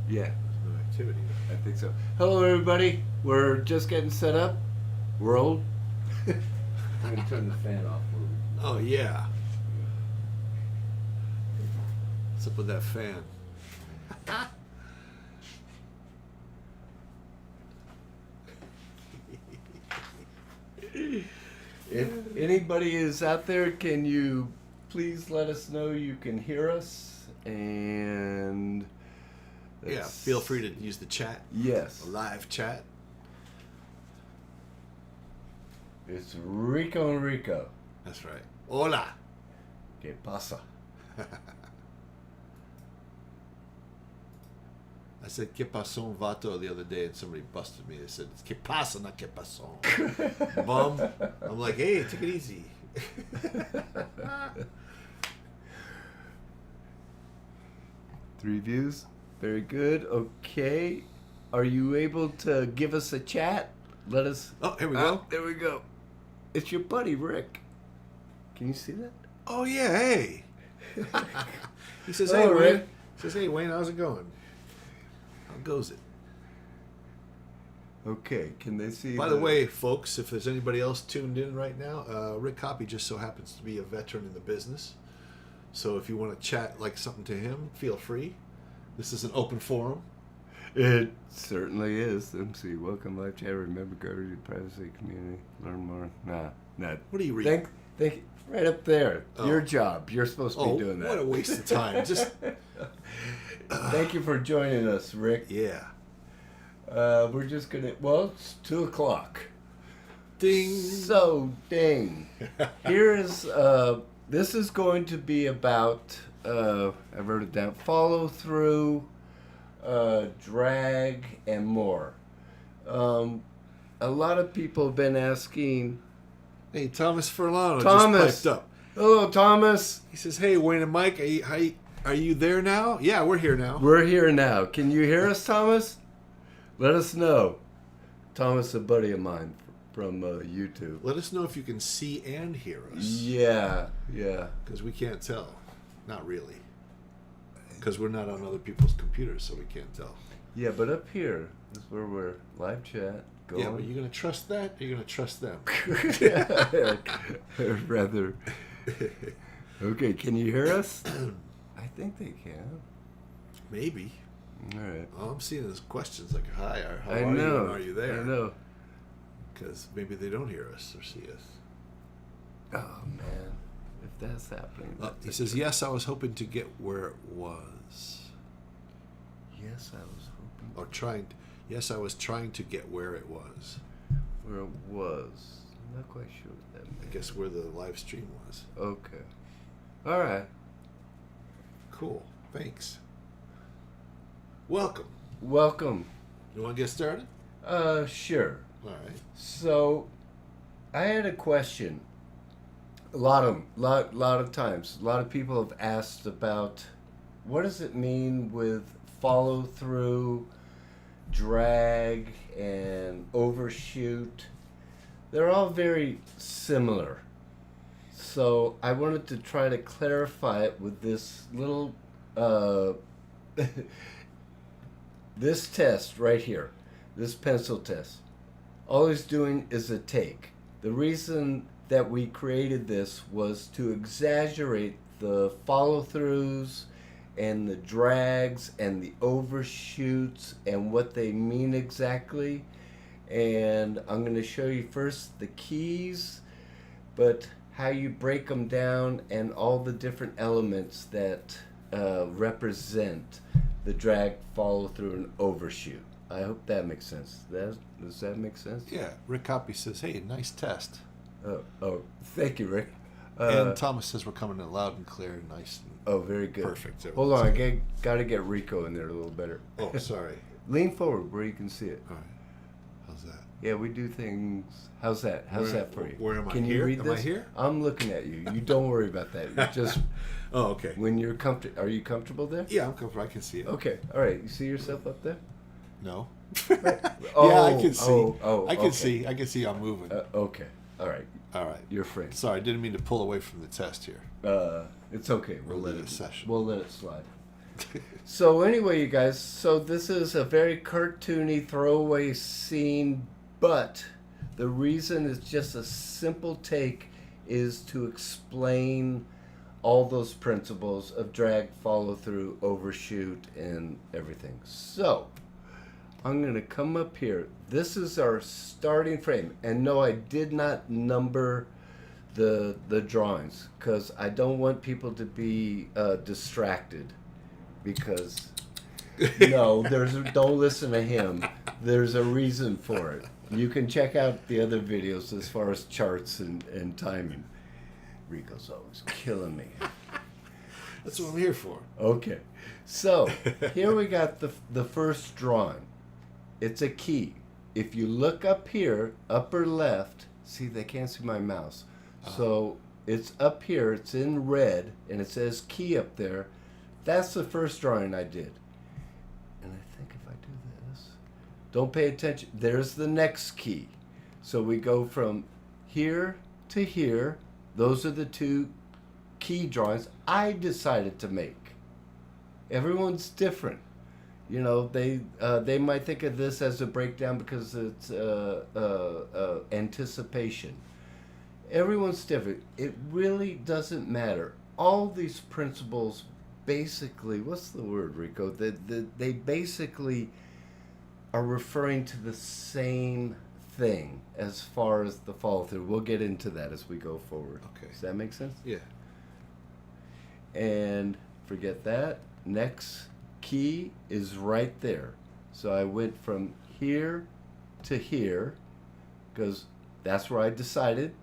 Yeah, There's no activity. I think so. Hello, everybody. We're just getting set up. We're old. I'm going to turn the fan off. Oh, yeah. What's up with that fan? If anybody is out there, can you please let us know you can hear us? And Yeah, feel free to use the chat. Yes. The live chat. It's Rico and Rico. That's right. Hola. ¿Qué pasa? I said, ¿Qué pasó un vato the other day, and somebody busted me. They said, ¿Qué pasa, not qué pasó? Bum. I'm like, hey, take it easy. 3 views. Very good. Okay. Are you able to give us a chat? Let us. Oh, here we go. There we go. It's your buddy, Rick. Can you see that? Oh, yeah, hey. He says, Oh, hey, Wayne. Rick. He says, hey, Wayne, how's it going? How goes it? Okay. Can they see? By the way, folks, if there's anybody else tuned in right now, Rick Hoppy just so happens to be a veteran in the business. So if you want to chat like something to him, feel free. This is an open forum. It certainly is. MC, welcome live chat. Remember, go to the privacy community. Learn more. Nah. What are you reading? Thank you. Right up there. Oh. Your job. You're supposed to be doing that. What a waste of time. Just Thank you for joining us, Rick. yeah. We're just gonna. Well, it's 2:00. Ding. So ding. Here's. This is going to be about. I wrote it down. Follow through, drag, and more. A lot of people have been asking. Hey, Thomas Furlano Thomas. just piped up. Hello, Thomas. He says, hey, Wayne and Mike, are you there now? Yeah, we're here now. We're here now. Can you hear us, Thomas? Let us know. Thomas, a buddy of mine from YouTube. Let us know if you can see and hear us. Yeah. Because we can't tell. Not really. Because we're not on other people's computers, so we can't tell. Yeah, but up here is where we're live chat going. Yeah, but you're going to trust that, or you're going to trust them? Rather. Okay, can you hear us? I think they can. Maybe. All right. All I'm seeing is questions like, hi, how I are know. you, and are you there? I know. Because maybe they don't hear us or see us. Oh, man. If that's happening. He says, yes, I was hoping to get where it was. Yes, I was hoping. Or yes, I was trying to get where it was. Where it was. I'm not quite sure what that means. I guess where the live stream was. Okay. All right. Cool. Thanks. Welcome. You want to get started? Sure. All right. So, I had a question. A lot of times, a lot of people have asked about what does it mean with follow through, drag, and overshoot. They're all very similar. So I wanted to try to clarify it with this little this test right here, this pencil test. All he's doing is a take. The reason that we created this was to exaggerate the follow-throughs and the drags and the overshoots and what they mean exactly. And I'm going to show you first the keys, but how you break them down and all the different elements that represent the drag, follow-through, and overshoot. I hope that makes sense. Does that make sense? Yeah. Rick Hoppy says, hey, nice test. Oh, thank you, Rick. And Thomas says we're coming in loud and clear and nice. And very good. Perfect. Hold on, I got to get Rico in there a little better. Oh, sorry. Lean forward where you can see it. All right. How's that? Yeah, we do things. How's that? How's that for you? Where am I? Can here? you read am this? I here? I'm looking at you. You don't worry about that. You just oh, okay. when you're comfortable. Are you comfortable there? Yeah, I'm comfortable. I can see it. Okay. All right. You see yourself up there? No. Oh, yeah, I can see. I can okay. see. I can see I'm moving. Okay. All right. All right. You're free. Sorry, I didn't mean to pull away from the test here. It's okay. We'll let the it. session. We'll let it slide. So anyway, you guys, so this is a very cartoony throwaway scene, but the reason it's just a simple take is to explain all those principles of drag, follow through, overshoot, and everything. So I'm going to come up here. This is our starting frame. And no, I did not number the drawings because I don't want people to be distracted. Because no, don't listen to him. There's a reason for it. You can check out the other videos as far as charts and timing. Rico's always killing me. That's what I'm here for. Okay, so here we got the first drawing. It's a key. If you look up here, upper left, see they can't see my mouse. So it's up here, it's in red, and it says key up there. That's the first drawing I did. And I think if I do this, don't pay attention. There's the next key. So we go from here to here. Those are the two key drawings I decided to make. Everyone's different. You know, they might think of this as a breakdown because it's anticipation. Everyone's different. It really doesn't matter. All these principles basically, what's the word, Rico? They basically are referring to the same thing as far as the follow through. We'll get into that as we go forward. Okay. Does that make sense? Yeah. And forget that. Next key is right there. So I went from here to here because that's where I decided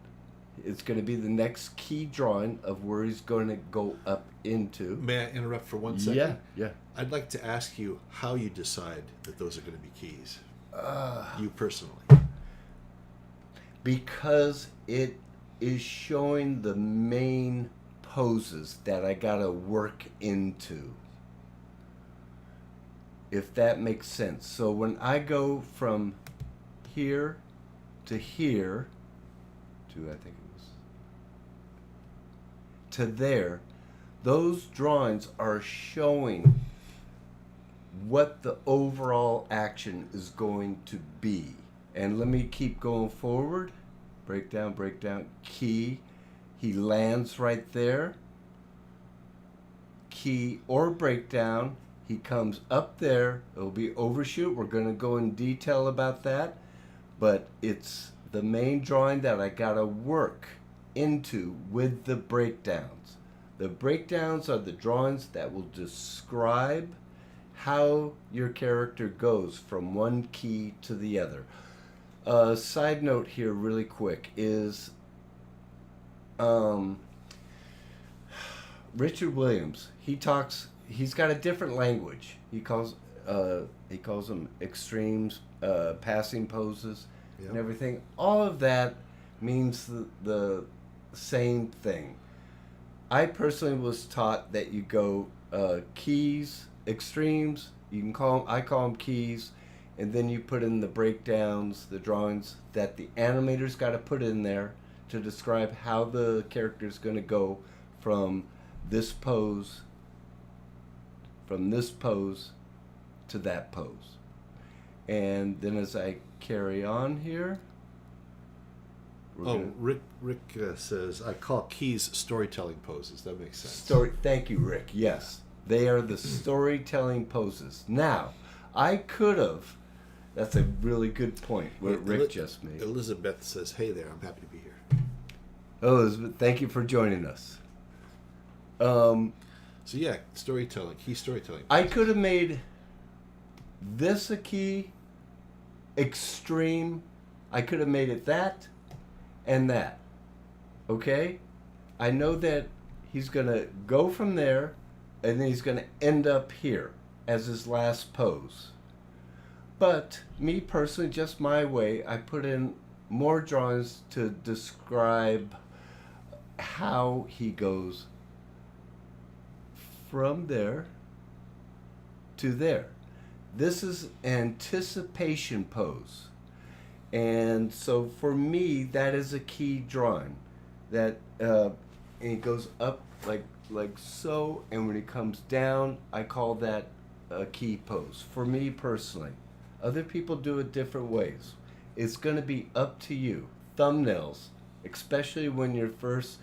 it's going to be the next key drawing of where he's going to go up into. May I interrupt for 1 second? Yeah. I'd like to ask you how you decide that those are going to be keys. You personally. Because it is showing the main poses that I got to work into. If that makes sense. So when I go from here to here, to I think it was, to there, those drawings are showing what the overall action is going to be. And let me keep going forward. Breakdown, key. He lands right there. Key or breakdown. He comes up there. It'll be overshoot. We're going to go in detail about that. But it's the main drawing that I got to work into with the breakdowns. The breakdowns are the drawings that will describe how your character goes from one key to the other. Side note here really quick is Richard Williams, he's got a different language. He calls them extremes, passing poses, Yep. and everything. All of that means the same thing. I personally was taught that you go keys, extremes, I call them keys, and then you put in the breakdowns, the drawings that the animator's got to put in there to describe how the character's going to go from this pose to that pose. And then as I carry on here, Rick says, I call keys storytelling poses. That makes sense. Thank you, Rick. Yes, they are the storytelling poses. Now, I could have. That's a really good point. What Rick just made. Elizabeth says, "Hey there, I'm happy to be here." Oh, Elizabeth, thank you for joining us. So yeah, storytelling, key storytelling. I could have made this a key, extreme. I could have made it that and that. Okay? I know that he's going to go from there and then he's going to end up here as his last pose. But me personally, just my way, I put in more drawings to describe how he goes from there to there. This is anticipation pose. And so for me, that is a key drawing. That and it goes up like like so, and when he comes down, I call that a key pose. For me personally, other people do it different ways. It's going to be up to you. Thumbnails, especially when you're first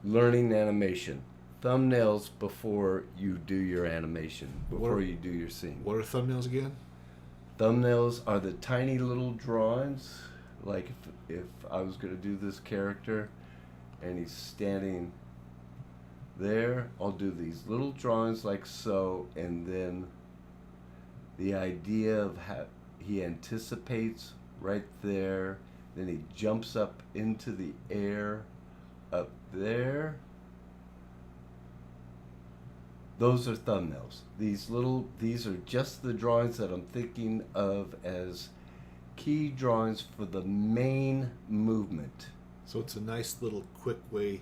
learning animation. Thumbnails before you do your animation, before you do your scene. What are thumbnails again? Thumbnails are the tiny little drawings. Like if I was going to do this character and he's standing there, I'll do these little drawings like so, and then the idea of how he anticipates right there, then he jumps up into the air up there. Those are thumbnails. These are just the drawings that I'm thinking of as key drawings for the main movement. So it's a nice little quick way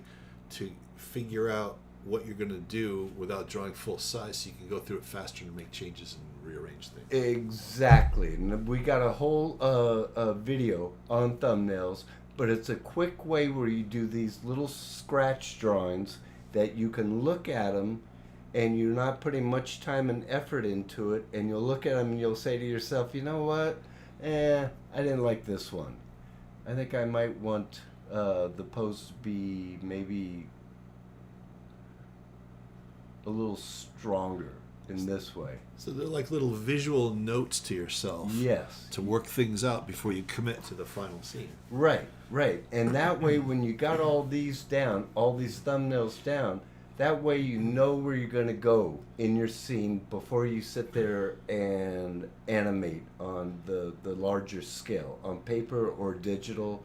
to figure out what you're going to do without drawing full size, so you can go through it faster and make changes and rearrange things. Exactly. And we got a whole video on thumbnails, but it's a quick way where you do these little scratch drawings that you can look at them and you're not putting much time and effort into it, and you'll look at them and you'll say to yourself, you know what, I didn't like this one. I think I might want the pose to be maybe a little stronger in this way. So they're like little visual notes to yourself. Yes. To work things out before you commit to the final scene. Right. And that way, when you got all these down, all these thumbnails down, that way you know where you're going to go in your scene before you sit there and animate on the larger scale, on paper or digital.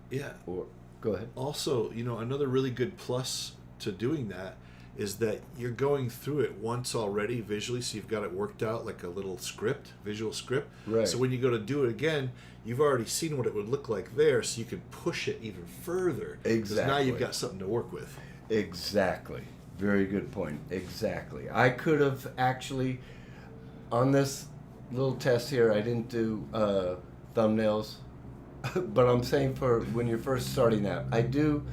Yeah. Or go ahead. Also, another really good plus to doing that is that you're going through it once already visually, so you've got it worked out like a little script, visual script. Right. So when you go to do it again, you've already seen what it would look like there, so you can push it even further. Exactly. Because now you've got something to work with. Exactly. Very good point. Exactly. I could have actually, on this little test here, I didn't do thumbnails, but I'm saying for when you're first starting out, I do.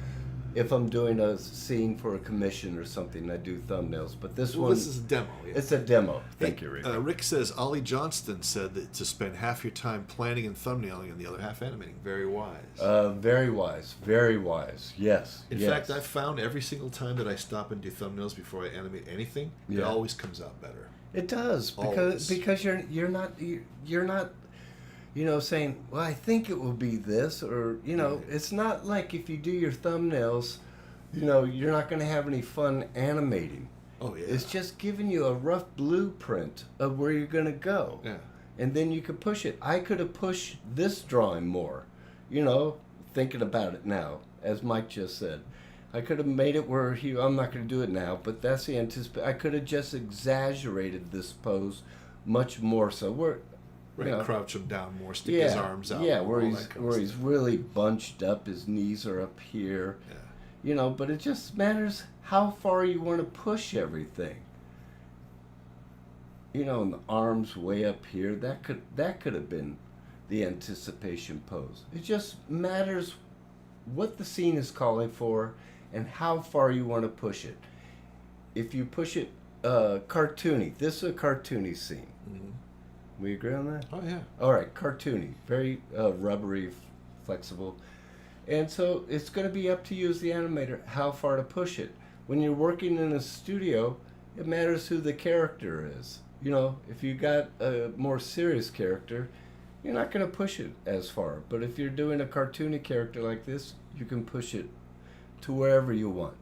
If I'm doing a scene for a commission or something, I do thumbnails. But this is a demo. Yeah. It's a demo. Thank you, Rick. Rick says, Ollie Johnston said that to spend half your time planning and thumbnailing and the other half animating. Very wise. Very wise. Very wise. Yes. In fact, I've found every single time that I stop and do thumbnails before I animate anything, it always comes out better. It does because you're not saying, well, I think it will be this, or, it's not like if you do your thumbnails, you're not going to have any fun animating. Oh, yeah. It's just giving you a rough blueprint of where you're going to go. Yeah. And then you could push it. I could have pushed this drawing more, thinking about it now, as Mike just said. I could have made it where I'm not going to do it now, but that's the anticipation. I could have just exaggerated this pose much more so. Right, crouch him down more, stick his arms out. Yeah, where he's really bunched up, his knees are up here. Yeah. But it just matters how far you want to push everything. And the arms way up here, that could have been the anticipation pose. It just matters what the scene is calling for and how far you want to push it. If you push it cartoony, this is a cartoony scene. Mm-hmm. We agree on that? Oh, yeah. All right, cartoony, very rubbery, flexible. And so it's going to be up to you as the animator how far to push it. When you're working in a studio, it matters who the character is. If you got a more serious character, you're not going to push it as far. But if you're doing a cartoony character like this, you can push it to wherever you want.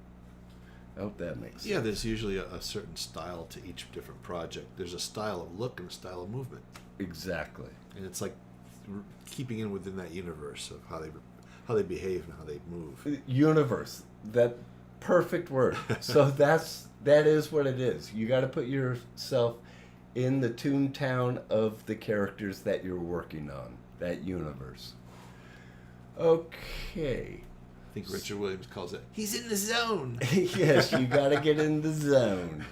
I hope that makes sense. Yeah, there's usually a certain style to each different project. There's a style of look and a style of movement. Exactly. And it's like keeping in within that universe of how they behave and how they move. Universe, that perfect word. So that is what it is. You got to put yourself in the toontown of the characters that you're working on, that universe. Okay. I think Richard Williams calls it, he's in the zone. Yes, you got to get in the zone.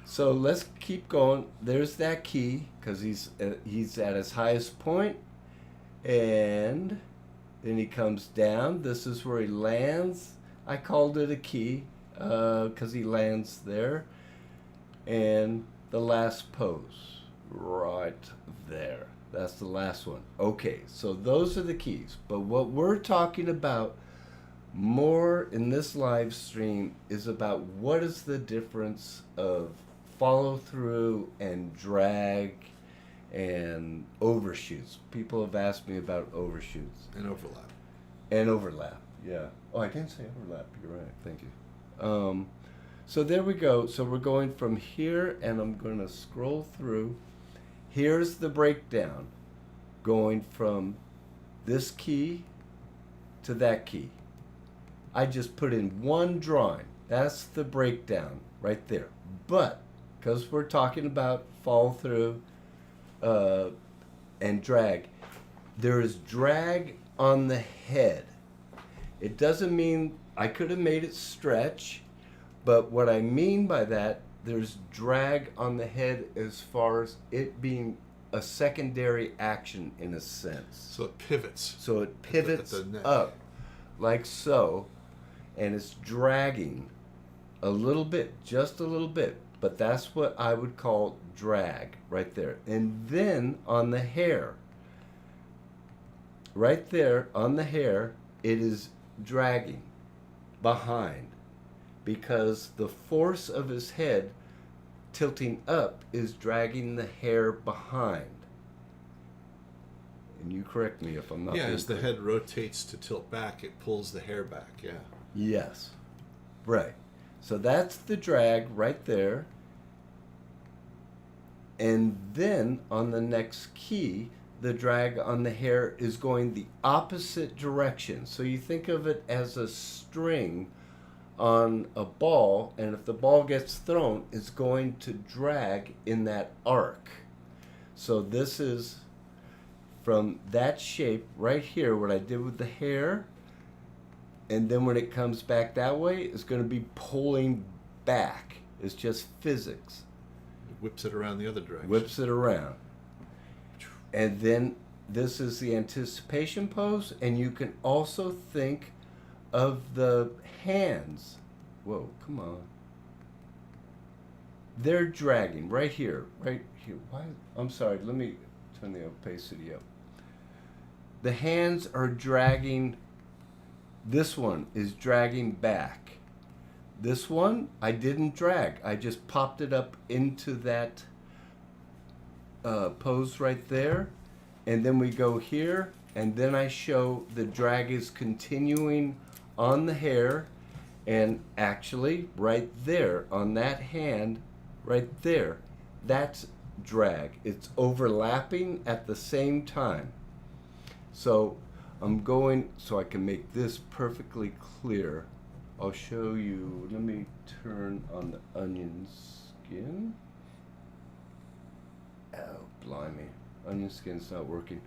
So let's keep going. There's that key, because he's at his highest point, and then he comes down. This is where he lands. I called it a key. because he lands there. And the last pose, right there. That's the last one. Okay, so those are the keys. But what we're talking about more in this live stream is about what is the difference of follow through and drag and overshoots. People have asked me about overshoots. And overlap. And overlap, yeah. Oh, I didn't say overlap. You're right. Thank you. So there we go. So we're going from here, and I'm going to scroll through. Here's the breakdown, going from this key to that key. I just put in one drawing. That's the breakdown right there. But because we're talking about follow through and drag, there is drag on the head. It doesn't mean I could have made it stretch, but what I mean by that, there's drag on the head as far as it being a secondary action in a sense. So it pivots. So it pivots at the neck. up like so, and it's dragging a little bit, just a little bit, but that's what I would call drag right there. And then on the hair, right there on the hair, it is dragging behind because the force of his head tilting up is dragging the hair behind. And you correct me if I'm not. Yeah, as the head rotates to tilt back, it pulls the hair back, yeah. Yes, right. So that's the drag right there. And then on the next key, the drag on the hair is going the opposite direction. So you think of it as a string on a ball, and if the ball gets thrown, it's going to drag in that arc. So this is from that shape right here, what I did with the hair, and then when it comes back that way, it's going to be pulling back. It's just physics. It whips it around the other direction. Whips it around. And then this is the anticipation pose, and you can also think of the hands. Whoa, come on. They're dragging right here, right here. Why? I'm sorry, let me turn the opacity up. The hands are dragging. This one is dragging back. This one, I didn't drag. I just popped it up into that pose right there. And then we go here, and then I show the drag is continuing on the hair, and actually right there on that hand, right there, that's drag. It's overlapping at the same time. So I'm going, so I can make this perfectly clear. I'll show you, let me turn on the onion skin. Oh, blimey. Onion skin's not working.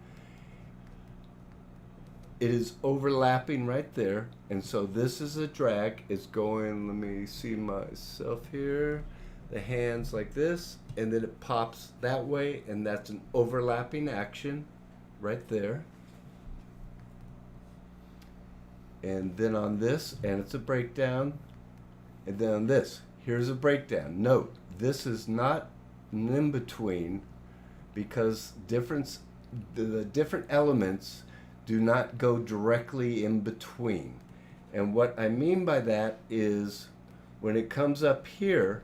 It is overlapping right there, and so this is a drag. It's going, let me see myself here, the hands like this, and then it pops that way, and that's an overlapping action right there. And then on this, and it's a breakdown, and then on this, here's a breakdown. Note, this is not an in-between, because the different elements do not go directly in between. And what I mean by that is when it comes up here,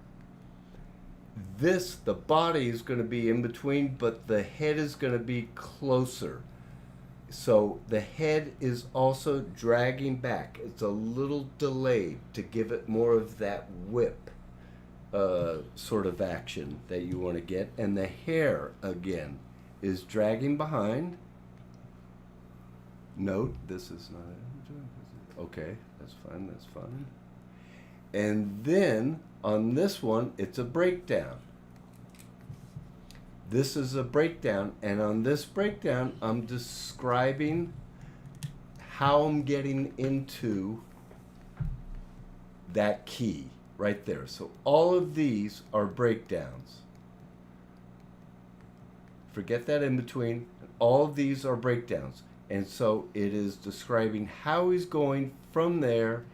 the body is going to be in between, but the head is going to be closer. So the head is also dragging back. It's a little delayed to give it more of that whip sort of action that you want to get. And the hair, again, is dragging behind. Note, this is not... Okay, that's fine, that's fine. And then, on this one, it's a breakdown. This is a breakdown, and on this breakdown, I'm describing how I'm getting into that key right there. So all of these are breakdowns. Forget that in between. All of these are breakdowns. And so it is describing how he's going from there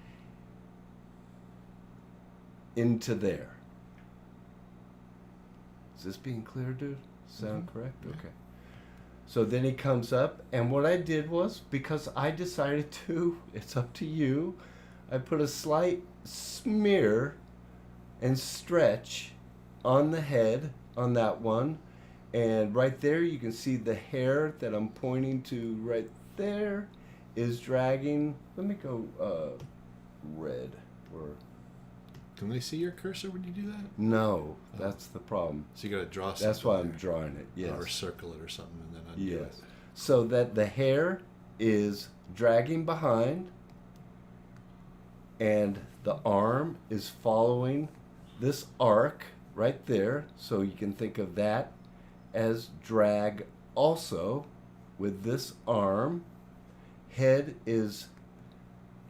into there. Is this being clear, dude? Sound correct? Yeah. Okay. So then he comes up, and what I did was, because I decided to, it's up to you, I put a slight smear and stretch on the head on that one. And right there you can see the hair that I'm pointing to right there is dragging. Let me go red. Or Can they see your cursor when you do that? no, that's the problem. So you got to draw something. That's why I'm there. drawing it. Yes. Or circle it or something and then undo Yes. it. So that the hair is dragging behind and the arm is following this arc right there. So you can think of that as drag also with this arm. Head is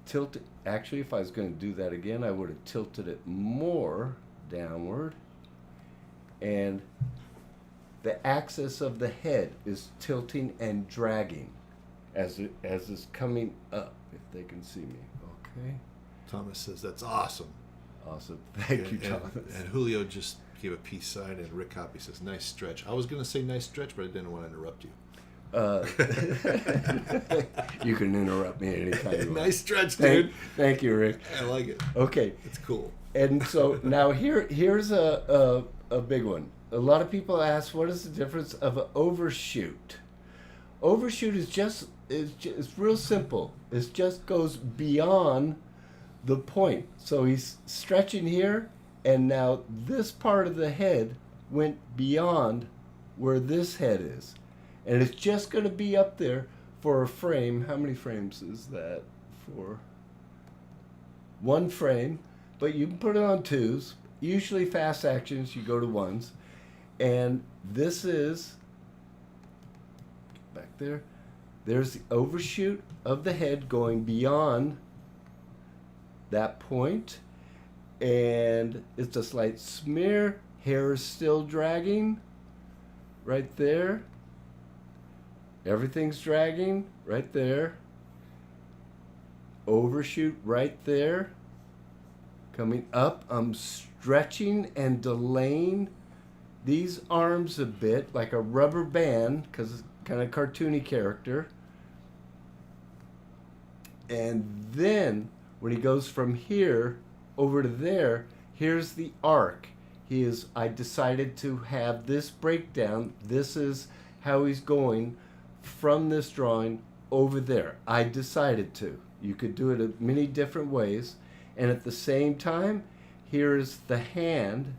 tilted. Actually, if I was going to do that again, I would have tilted it more downward. And the axis of the head is tilting and dragging as it's coming up, if they can see me. Okay. Thomas says, that's awesome. Awesome. Thank you, Thomas. And Julio just gave a peace sign, and Rick Hoppy says, nice stretch. I was going to say nice stretch, but I didn't want to interrupt you. You can interrupt me anytime you want. Nice stretch, dude. Thank you, Rick. I like it. Okay. It's cool. And so now here's a big one. A lot of people ask, what is the difference of an overshoot? Overshoot is real simple. It just goes beyond the point. So he's stretching here, and now this part of the head went beyond where this head is. And it's just going to be up there for a frame. How many frames is that for? One frame, but you can put it on twos. Usually fast actions, you go to ones. And this is, back there, there's the overshoot of the head going beyond that point. And it's a slight smear. Hair is still dragging right there. Everything's dragging right there. Overshoot right there. Coming up, I'm stretching and delaying these arms a bit like a rubber band, because it's kind of cartoony character. And then when he goes from here over to there, here's the arc. I decided to have this breakdown. This is how he's going from this drawing over there. I decided to. You could do it in many different ways. And at the same time, here's the hand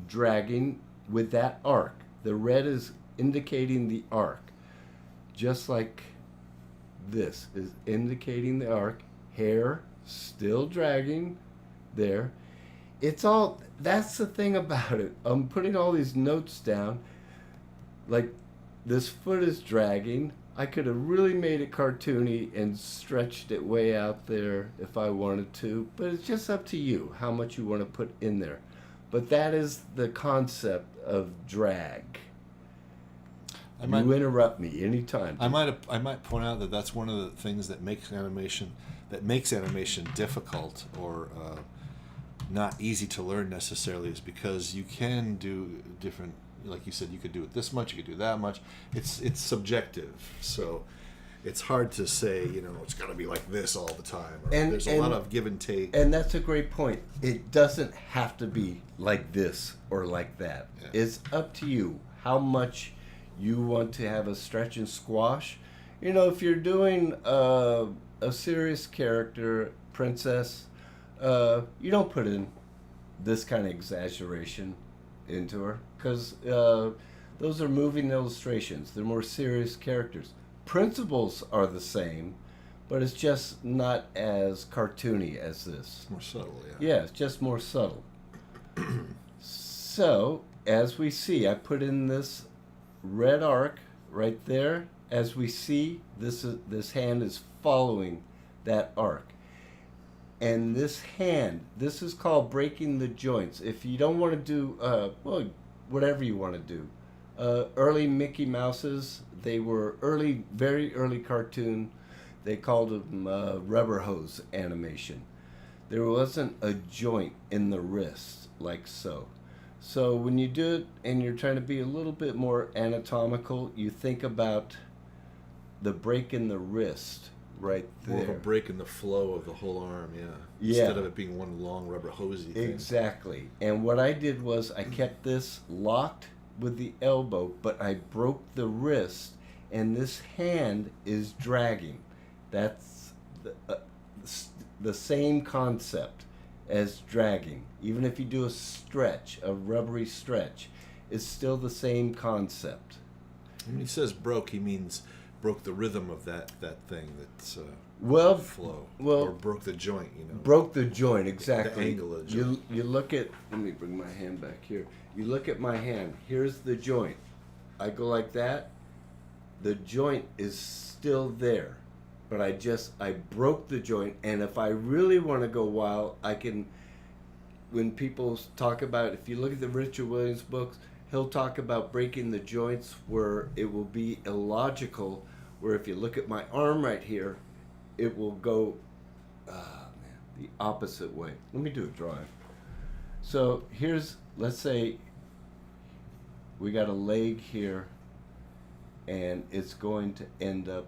dragging with that arc. The red is indicating the arc. Just like this is indicating the arc. Hair still dragging there. It's all, that's the thing about it. I'm putting all these notes down. Like, this foot is dragging. I could have really made it cartoony and stretched it way out there if I wanted to, but it's just up to you how much you want to put in there. But that is the concept of drag. You interrupt me anytime. I might point out that that's one of the things that makes animation difficult or not easy to learn necessarily, is because you can do different. Like you said, you could do it this much, you could do that much. It's subjective, so it's hard to say, it's got to be like this all the time. There's a lot of give and take. And that's a great point. It doesn't have to be like this or like that. Yeah. It's up to you how much you want to have a stretch and squash. If you're doing a serious character, princess, you don't put in this kind of exaggeration into her, because those are moving illustrations. They're more serious characters. Principles are the same, but it's just not as cartoony as this. More subtle, yeah. Yeah, it's just more subtle. So, as we see, I put in this red arc right there. As we see, this hand is following that arc. And this hand, this is called breaking the joints. If you don't want to do, whatever you want to do. Early Mickey Mouses, they were very early cartoon. They called them rubber hose animation. there wasn't a joint in the wrist like so. So when you do it and you're trying to be a little bit more anatomical, you think about the break in the wrist right there. More of a break in the flow of the whole arm, yeah. Yeah. Instead of it being one long rubber hosey thing. Exactly. And what I did was I kept this locked with the elbow, but I broke the wrist, and this hand is dragging. That's the same concept as dragging. Even if you do a stretch, a rubbery stretch, it's still the same concept. When he says broke, he means broke the rhythm of that thing that's flow. Well, or broke the joint, you know. Broke the joint, exactly. The angle of the joint. You look at, let me bring my hand back here. You look at my hand, here's the joint. I go like that, the joint is still there. But I broke the joint, and if I really want to go wild, I can, when people talk about, if you look at the Richard Williams books, he'll talk about breaking the joints where it will be illogical, where if you look at my arm right here, it will go the opposite way. Let me do a drawing. So here's, let's say we got a leg here, and it's going to end up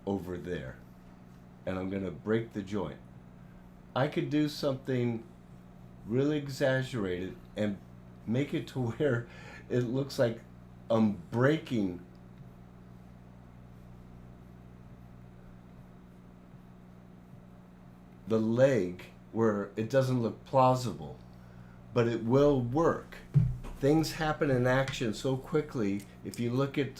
over there, and I'm going to break the joint. I could do something really exaggerated and make it to where it looks like I'm breaking the leg where it doesn't look plausible, but it will work. Things happen in action so quickly. If you look at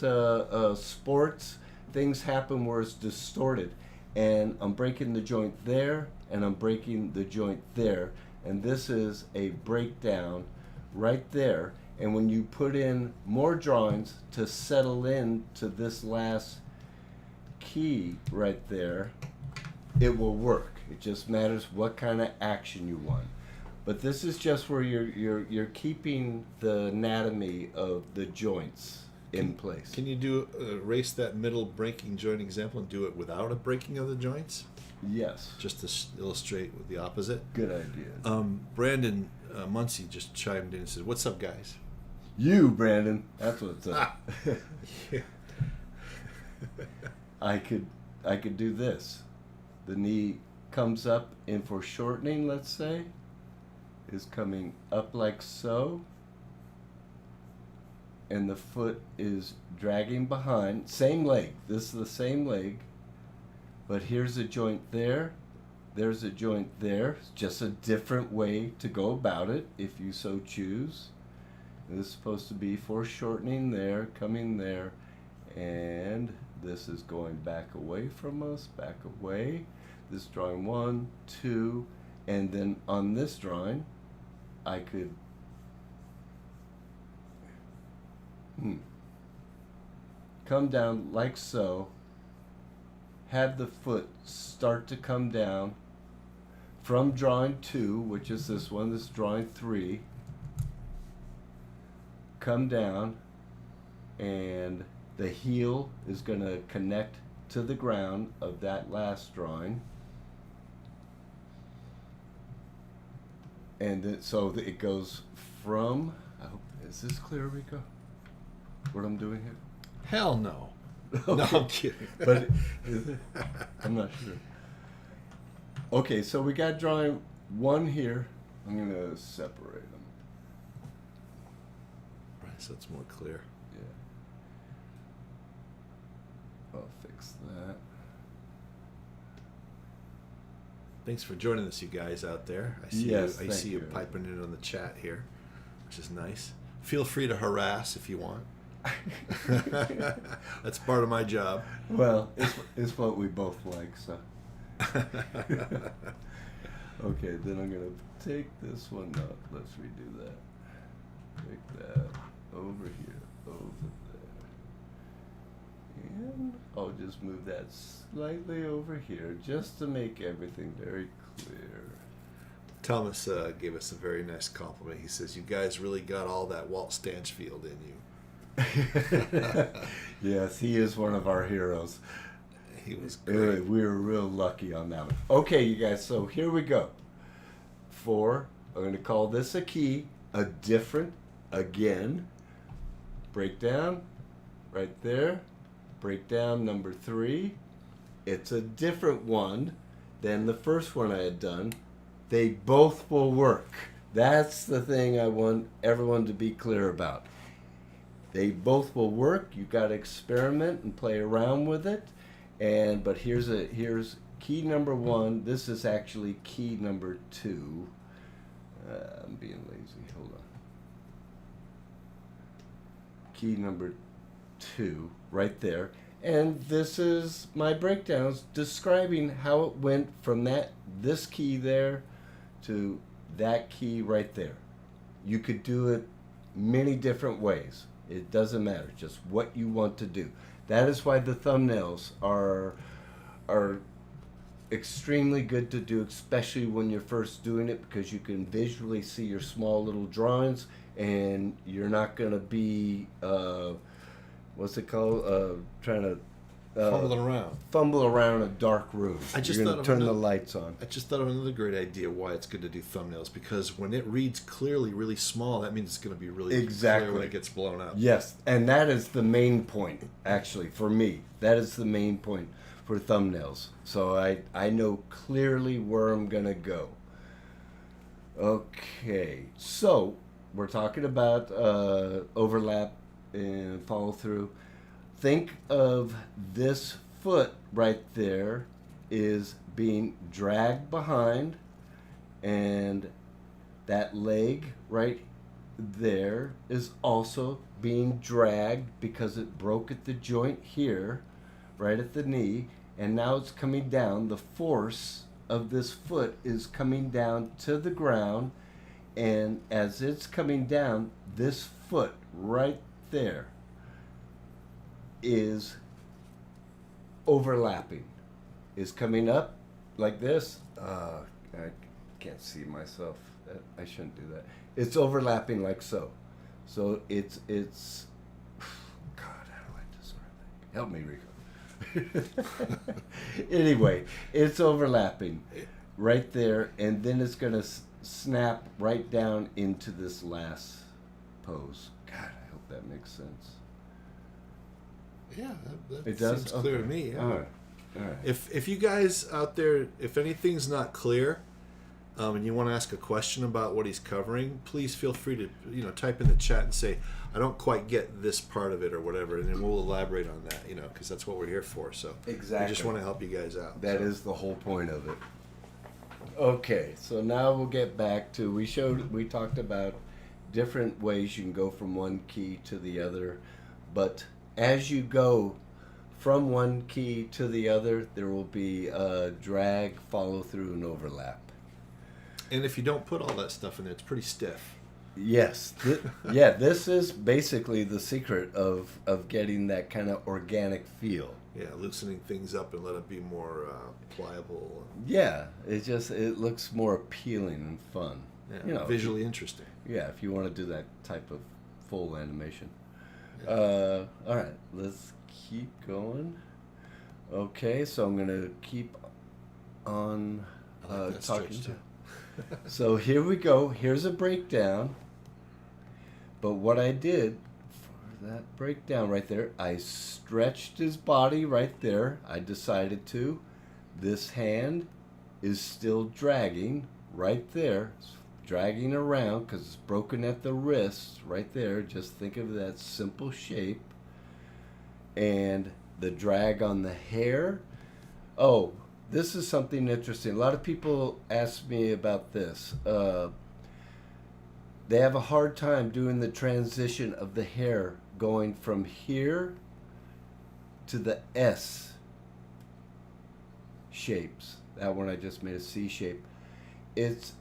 sports, things happen where it's distorted, and I'm breaking the joint there, and I'm breaking the joint there, and this is a breakdown right there. And when you put in more drawings to settle in to this last key right there, it will work. It just matters what kind of action you want. But this is just where you're keeping the anatomy of the joints in place. Can you erase that middle breaking joint example and do it without a breaking of the joints? Yes. Just to illustrate with the opposite? Good idea. Brandon Muncie just chimed in and said, "What's up, guys?" You, Brandon. That's what's up. Yeah. I could do this. The knee comes up, and for shortening, let's say, is coming up like so, and the foot is dragging behind. Same leg. This is the same leg, but here's a joint there. There's a joint there. It's just a different way to go about it if you so choose. And this is supposed to be foreshortening there, coming there, and this is going back away from us, back away. This drawing 1, 2, and then on this drawing, I could come down like so, have the foot start to come down from drawing 2, which is this one, this is drawing 3, come down, and the heel is going to connect to the ground of that last drawing. And so it goes from, is this clear, Rico? What I'm doing here? Hell no. Okay. No, I'm kidding. But is it? I'm not sure. Okay, so we got drawing 1 here. I'm going to separate them. Right, so it's more clear. Yeah. I'll fix that. Thanks for joining us, you guys out there. I see Yes, I thank see you you. piping in on the chat here, which is nice. Feel free to harass if you want. That's part of my job. Well, it's what we both like, so. Okay, then I'm going to take this one up. Let's redo that. Take that over here, over there. And I'll just move that slightly over here just to make everything very clear. Thomas gave us a very nice compliment. He says, "You guys really got all that Walt Stanchfield in you." Yes, he is one of our heroes. He was great. We were real lucky on that one. Okay, you guys, so here we go. 4, I'm going to call this a key, a different, again, breakdown, right there, breakdown number 3. It's a different one than the first one I had done. They both will work. That's the thing I want everyone to be clear about. They both will work. You got to experiment and play around with it. But here's key number 1. This is actually key number 2. I'm being lazy. Hold on. Key number 2, right there. And this is my breakdowns describing how it went from this key there to that key right there. You could do it many different ways. It doesn't matter, just what you want to do. That is why the thumbnails are extremely good to do, especially when you're first doing it, because you can visually see your small little drawings, and you're not going to be what's it called? Trying to fumble around a dark room. You're going to turn the lights on. I just thought of another great idea why it's good to do thumbnails, because when it reads clearly really small, that means it's going to be really clear when it gets blown up. Yes, and that is the main point, actually, for me. That is the main point for thumbnails. So I know clearly where I'm going to go. Okay, so we're talking about overlap and follow through. Think of this foot right there is being dragged behind, and that leg right there is also being dragged because it broke at the joint here, right at the knee, and now it's coming down. The force of this foot is coming down to the ground, and as it's coming down, this foot right there is overlapping, is coming up like this. I can't see myself. I shouldn't do that. It's overlapping like so. So it's God, how do I describe that? Help me, Rico. Anyway, it's overlapping right there, and then it's going to snap right down into this last pose. God, I hope that makes sense. Yeah, that it does? seems clear to me. Yeah. All right. If you guys out there, if anything's not clear, and you want to ask a question about what he's covering, please feel free to type in the chat and say, I don't quite get this part of it or whatever, and then we'll elaborate on that. Because that's what we're here for. So exactly, I just want to help you guys out. That is the whole point of it. Okay, so now we'll get back to we talked about different ways you can go from one key to the other, but as you go from one key to the other, there will be a drag, follow through, and overlap. And if you don't put all that stuff in there, it's pretty stiff. Yes. This is basically the secret of getting that kind of organic feel. Yeah, loosening things up and let it be more pliable. Yeah, it looks more appealing and fun. Yeah, visually interesting. Yeah, if you want to do that type of full animation. Yeah. All right, let's keep going. Okay, so I'm going to keep on talking to. So here we go. Here's a breakdown. But what I did for that breakdown right there, I stretched his body right there. I decided to. This hand is still dragging right there. It's dragging around because it's broken at the wrist right there. Just think of that simple shape. And the drag on the hair. Oh, this is something interesting. A lot of people ask me about this. They have a hard time doing the transition of the hair going from here to the S shapes. That one I just made a C shape. It's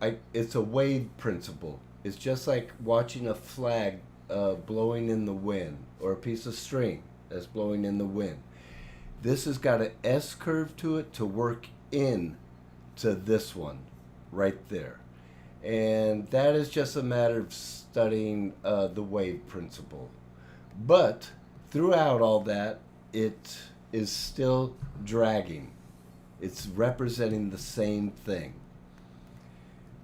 a wave principle. It's just like watching a flag blowing in the wind, or a piece of string that's blowing in the wind. This has got an S curve to it to work in to this one right there. And that is just a matter of studying the wave principle. But throughout all that, it is still dragging. It's representing the same thing.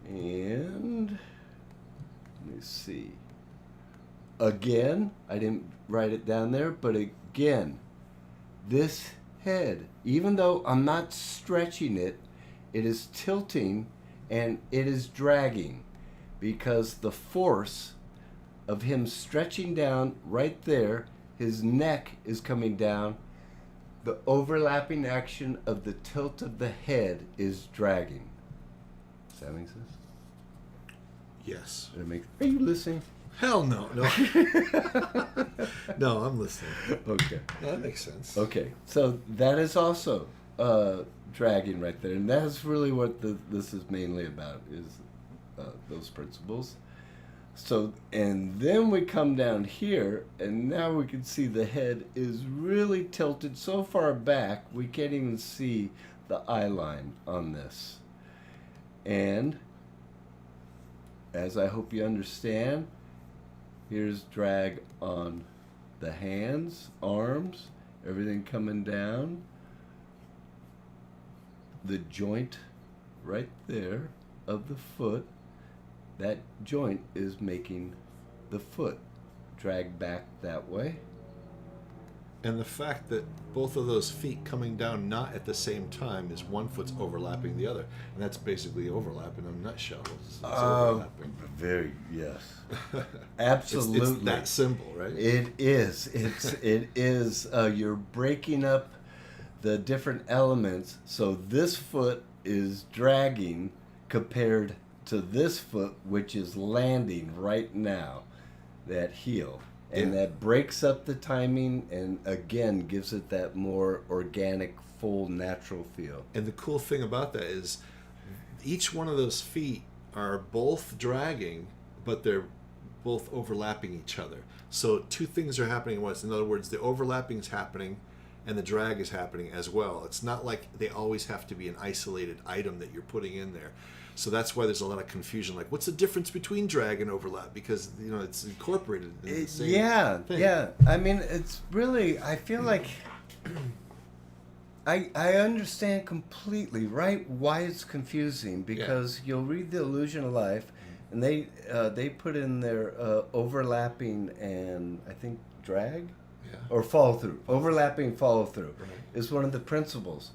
And let me see. Again, I didn't write it down there, but again, this head, even though I'm not stretching it, it is tilting and it is dragging because the force of him stretching down right there, his neck is coming down. The overlapping action of the tilt of the head is dragging. Does that make sense? Yes. Are you listening? Hell no. No. No, I'm listening. Okay. That makes sense. Okay. So that is also dragging right there. And that's really what this is mainly about, is those principles. So, and then we come down here, and now we can see the head is really tilted so far back, we can't even see the eye line on this. And, as I hope you understand, here's drag on the hands, arms, everything coming down. The joint right there of the foot, that joint is making the foot drag back that way. And the fact that both of those feet coming down not at the same time is one foot's overlapping the other. And that's basically overlapping in a nutshell. It's overlapping. Very, yes. Absolutely. It's that simple, right? It is. It is. You're breaking up the different elements. So this foot is dragging compared to this foot, which is landing right now, that heel. And that breaks up the timing and, again, gives it that more organic, full, natural feel. And the cool thing about that is each one of those feet are both dragging, but they're both overlapping each other. So two things are happening at once. In other words, the overlapping is happening and the drag is happening as well. It's not like they always have to be an isolated item that you're putting in there. So that's why there's a lot of confusion. Like, what's the difference between drag and overlap? Because, you know, it's incorporated in the same thing. Yeah. I mean, it's really, I feel like I understand completely, right, why it's confusing. Because you'll read The Illusion of Life, and they put in their overlapping and, I think, drag? Yeah. Or follow-through. Overlapping follow-through is one of the principles.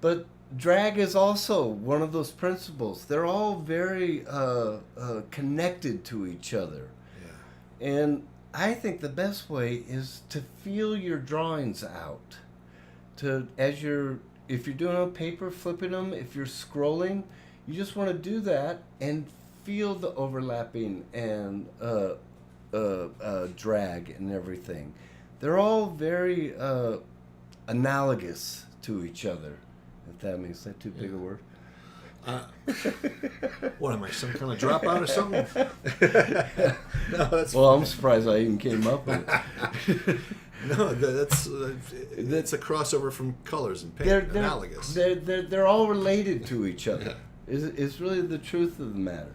But drag is also one of those principles. They're all very connected to each other. Yeah. And I think the best way is to feel your drawings out. If you're doing on paper, flipping them, if you're scrolling, you just want to do that and feel the overlapping and drag and everything. They're all very analogous to each other. If that makes that too big a word. What am I, some kind of dropout or something? No, that's well, I'm surprised I even came up with it. No, that's a crossover from colors and paint. Analogous. They're all related to each other. Yeah. It's really the truth of the matter.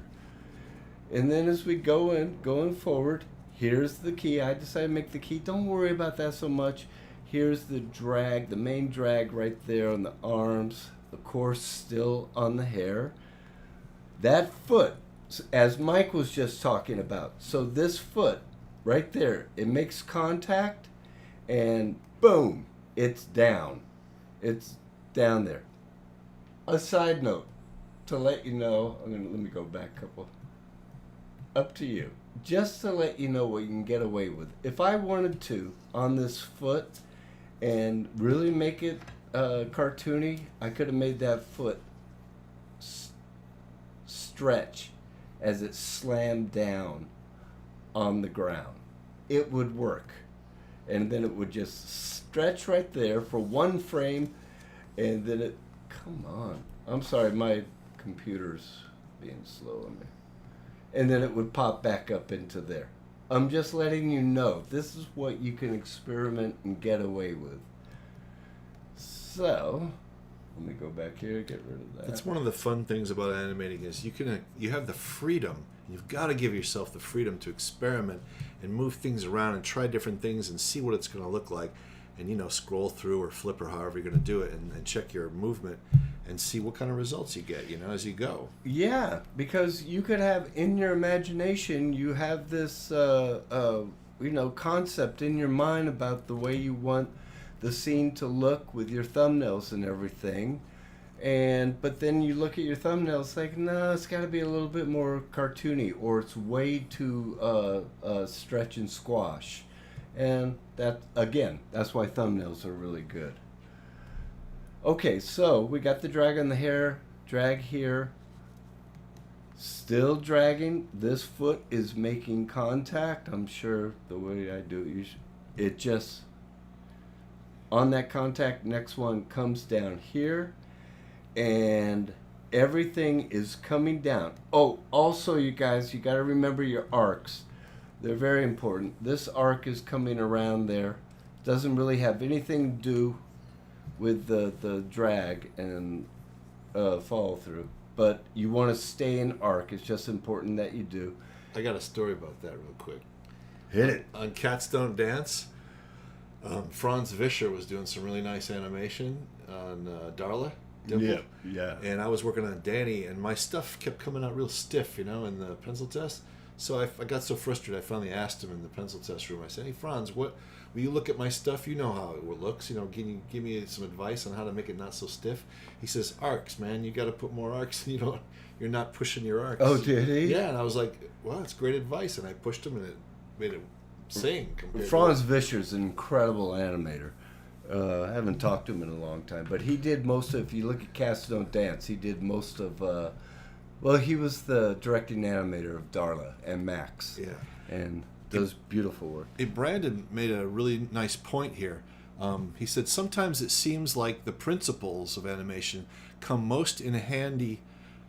And then as we going forward, here's the key. I decided to make the key. Don't worry about that so much. Here's the drag, the main drag right there on the arms, the course still on the hair. That foot, as Mike was just talking about, so this foot right there, it makes contact and boom, it's down. It's down there. A side note to let you know, let me go back a couple. Up to you. Just to let you know what you can get away with. If I wanted to, on this foot, and really make it cartoony, I could have made that foot stretch as it slammed down on the ground. It would work. And then it would just stretch right there for one frame, and then it, come on. I'm sorry, my computer's being slow on me. And then it would pop back up into there. I'm just letting you know, this is what you can experiment and get away with. So, let me go back here, get rid of that. That's one of the fun things about animating is you have the freedom. You've got to give yourself the freedom to experiment and move things around and try different things and see what it's going to look like. and scroll through or flip or however you're going to do it, and check your movement and see what kind of results you get, as you go. Yeah, because you could have in your imagination, you have this concept in your mind about the way you want the scene to look with your thumbnails and everything. But then you look at your thumbnails like, no, it's got to be a little bit more cartoony, or it's way too stretch and squash. And that's why thumbnails are really good. Okay, so we got the drag on the hair, drag here. Still dragging. This foot is making contact. I'm sure the way I do it, it just, on that contact, next one comes down here. And everything is coming down. Oh, also, you guys, you got to remember your arcs. They're very important. This arc is coming around there. Doesn't really have anything to do with the drag and follow through. But you want to stay in arc. It's just important that you do. I got a story about that real quick. Hit it. On Cats Don't Dance, Franz Vischer was doing some really nice animation on Darla. Dimple. Yeah. And I was working on Danny, and my stuff kept coming out real stiff, in the pencil test. So I got so frustrated, I finally asked him in the pencil test room. I said, "Hey, Franz, will you look at my stuff? You know how it looks. Can you give me some advice on how to make it not so stiff?" He says, "Arcs, man. You got to put more arcs. You're not pushing your arcs." Oh, did he? Yeah, and I was like, "Well, that's great advice." And I pushed him, and it made it sing. Franz Vischer's an incredible animator. I haven't talked to him in a long time, but he did most of, if you look at Cats Don't Dance, he did most of, he was the directing animator of Darla and Max. Yeah. And does beautiful work. Brandon made a really nice point here. He said, sometimes it seems like the principles of animation come most in handy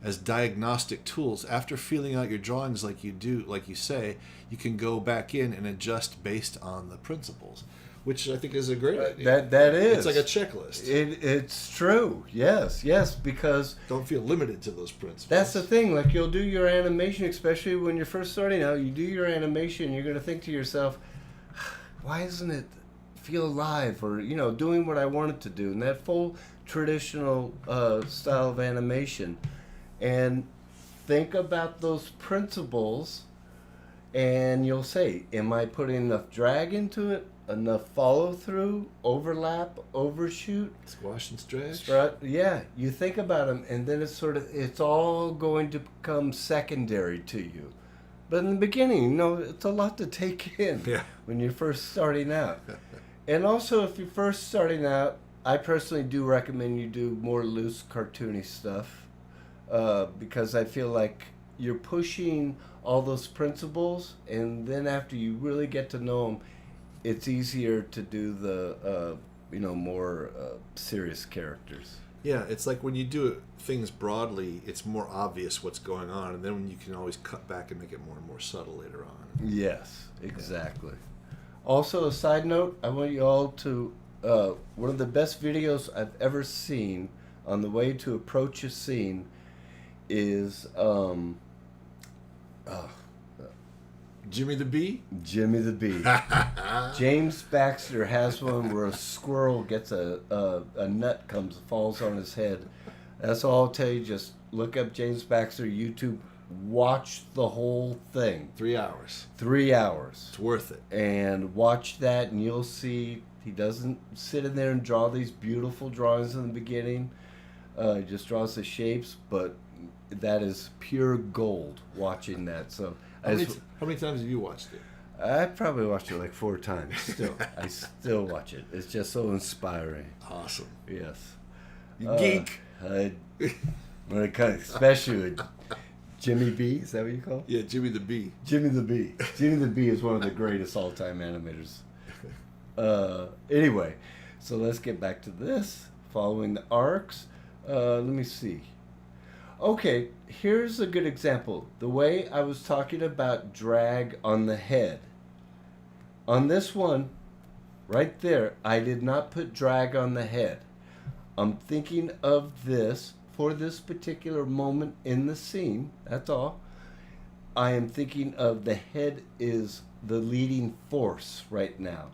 as diagnostic tools. After feeling out your drawings like you say, you can go back in and adjust based on the principles. Which I think is a great idea. That is. It's like a checklist. It's true. Yes, because... Don't feel limited to those principles. That's the thing. Like, you'll do your animation, especially when you're first starting out, you do your animation, you're going to think to yourself, why doesn't it feel alive? Or, doing what I want it to do. And that full traditional style of animation. And think about those principles, and you'll say, am I putting enough drag into it? Enough follow through, overlap, overshoot, squash and stretch. Yeah, you think about them, and then it's all going to become secondary to you. But in the beginning, it's a lot to take in when you're first starting out. And also, if you're first starting out, I personally do recommend you do more loose, cartoony stuff, because I feel like you're pushing all those principles, and then after you really get to know them, it's easier to do the more serious characters. Yeah, it's like when you do things broadly, it's more obvious what's going on, and then you can always cut back and make it more and more subtle later on. Yes, exactly. Also, a side note, I want you all to one of the best videos I've ever seen on the way to approach a scene is Jimmy the Bee? Jimmy the Bee. James Baxter has one where a squirrel gets a nut falls on his head. That's all I'll tell you. Just look up James Baxter, YouTube, watch the whole thing. 3 hours. 3 hours. It's worth it. And watch that, and you'll see he doesn't sit in there and draw these beautiful drawings in the beginning. He just draws the shapes, but that is pure gold watching that. So how many times have you watched it? I probably watched it like 4 times. Still, I still watch it. It's just so inspiring. Awesome. Yes. You geek. When it comes, especially with Jimmy B. Is that what you call it? Yeah, Jimmy the Bee. Jimmy the Bee. Jimmy the Bee is one of the greatest all-time animators. Anyway, so let's get back to this. Following the arcs. Let me see. Okay, here's a good example. The way I was talking about drag on the head. On this one, right there, I did not put drag on the head. I'm thinking of this for this particular moment in the scene. That's all. I am thinking of the head is the leading force right now.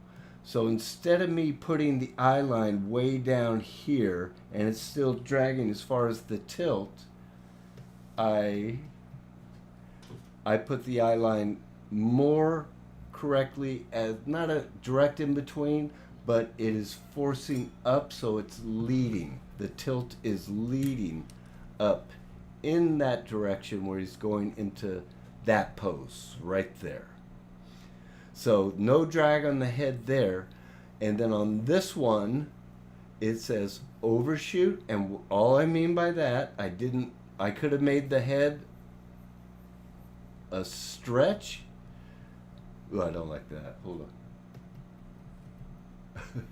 So instead of me putting the eye line way down here and it's still dragging as far as the tilt, I put the eye line more correctly, as not a direct in between, but it is forcing up, so it's leading. The tilt is leading up in that direction where he's going into that pose right there. So no drag on the head there. And then on this one, it says overshoot. And all I mean by that, I could have made the head a stretch. Ooh, I don't like that. Hold on.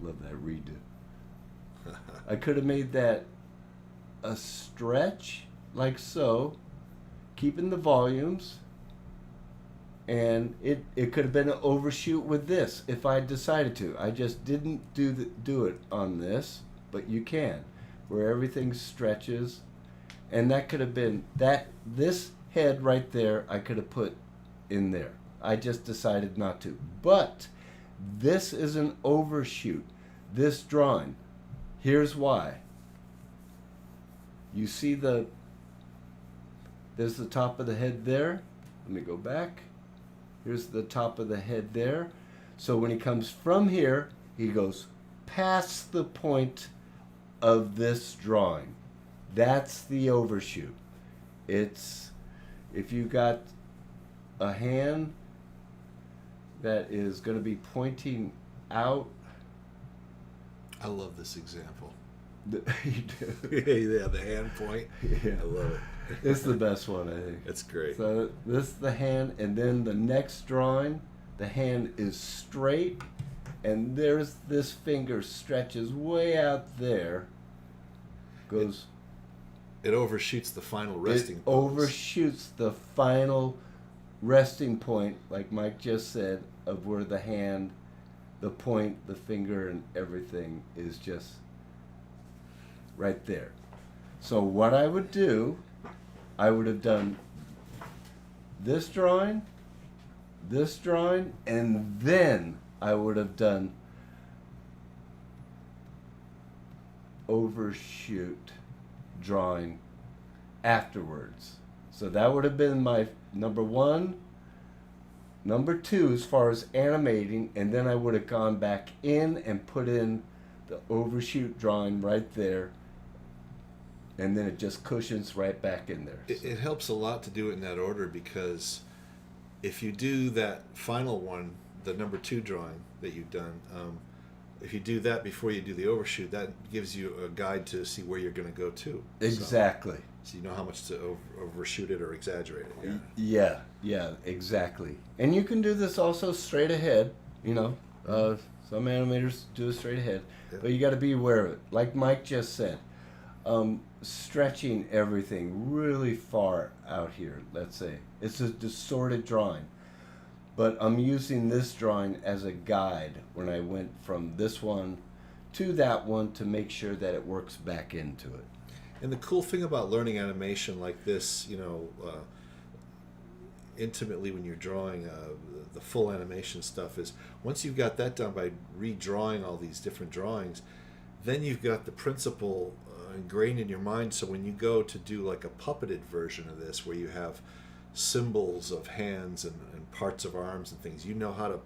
Love that redo. I could have made that a stretch like so, keeping the volumes. And it could have been an overshoot with this if I decided to. I just didn't do it on this, but you can, where everything stretches. And that could have been, this head right there, I could have put in there. I just decided not to. But this is an overshoot. This drawing, here's why. You see there's the top of the head there. Let me go back. Here's the top of the head there. So when he comes from here, he goes past the point of this drawing. That's the overshoot. It's, if you got a hand that is going to be pointing out. I love this example. You do. Yeah, the hand point. Yeah. I love it. It's the best one, I think. It's great. So this is the hand, and then the next drawing, the hand is straight, and there's this finger stretches way out there. Goes. It overshoots the final resting It pose. overshoots the final resting point, like Mike just said, of where the hand, the point, the finger, and everything is just right there. So what I would do, I would have done this drawing, and then I would have done overshoot drawing afterwards. So that would have been my number one. Number two, as far as animating, and then I would have gone back in and put in the overshoot drawing right there, and then it just cushions right back in there. It helps a lot to do it in that order, because if you do that final one, the number two drawing that you've done, if you do that before you do the overshoot, that gives you a guide to see where you're going to go to. Exactly. So you know how much to overshoot it or exaggerate it. Yeah, exactly. And you can do this also straight ahead. You know, some animators do it straight ahead, but you got to be aware of it. Like Mike just said, stretching everything really far out here. Let's say it's a distorted drawing, but I'm using this drawing as a guide when I went from this one to that one to make sure that it works back into it. And the cool thing about learning animation like this, intimately when you're drawing the full animation stuff, is once you've got that done by redrawing all these different drawings, then you've got the principle ingrained in your mind. So when you go to do like a puppeted version of this, where you have symbols of hands and parts of arms and things, you know how to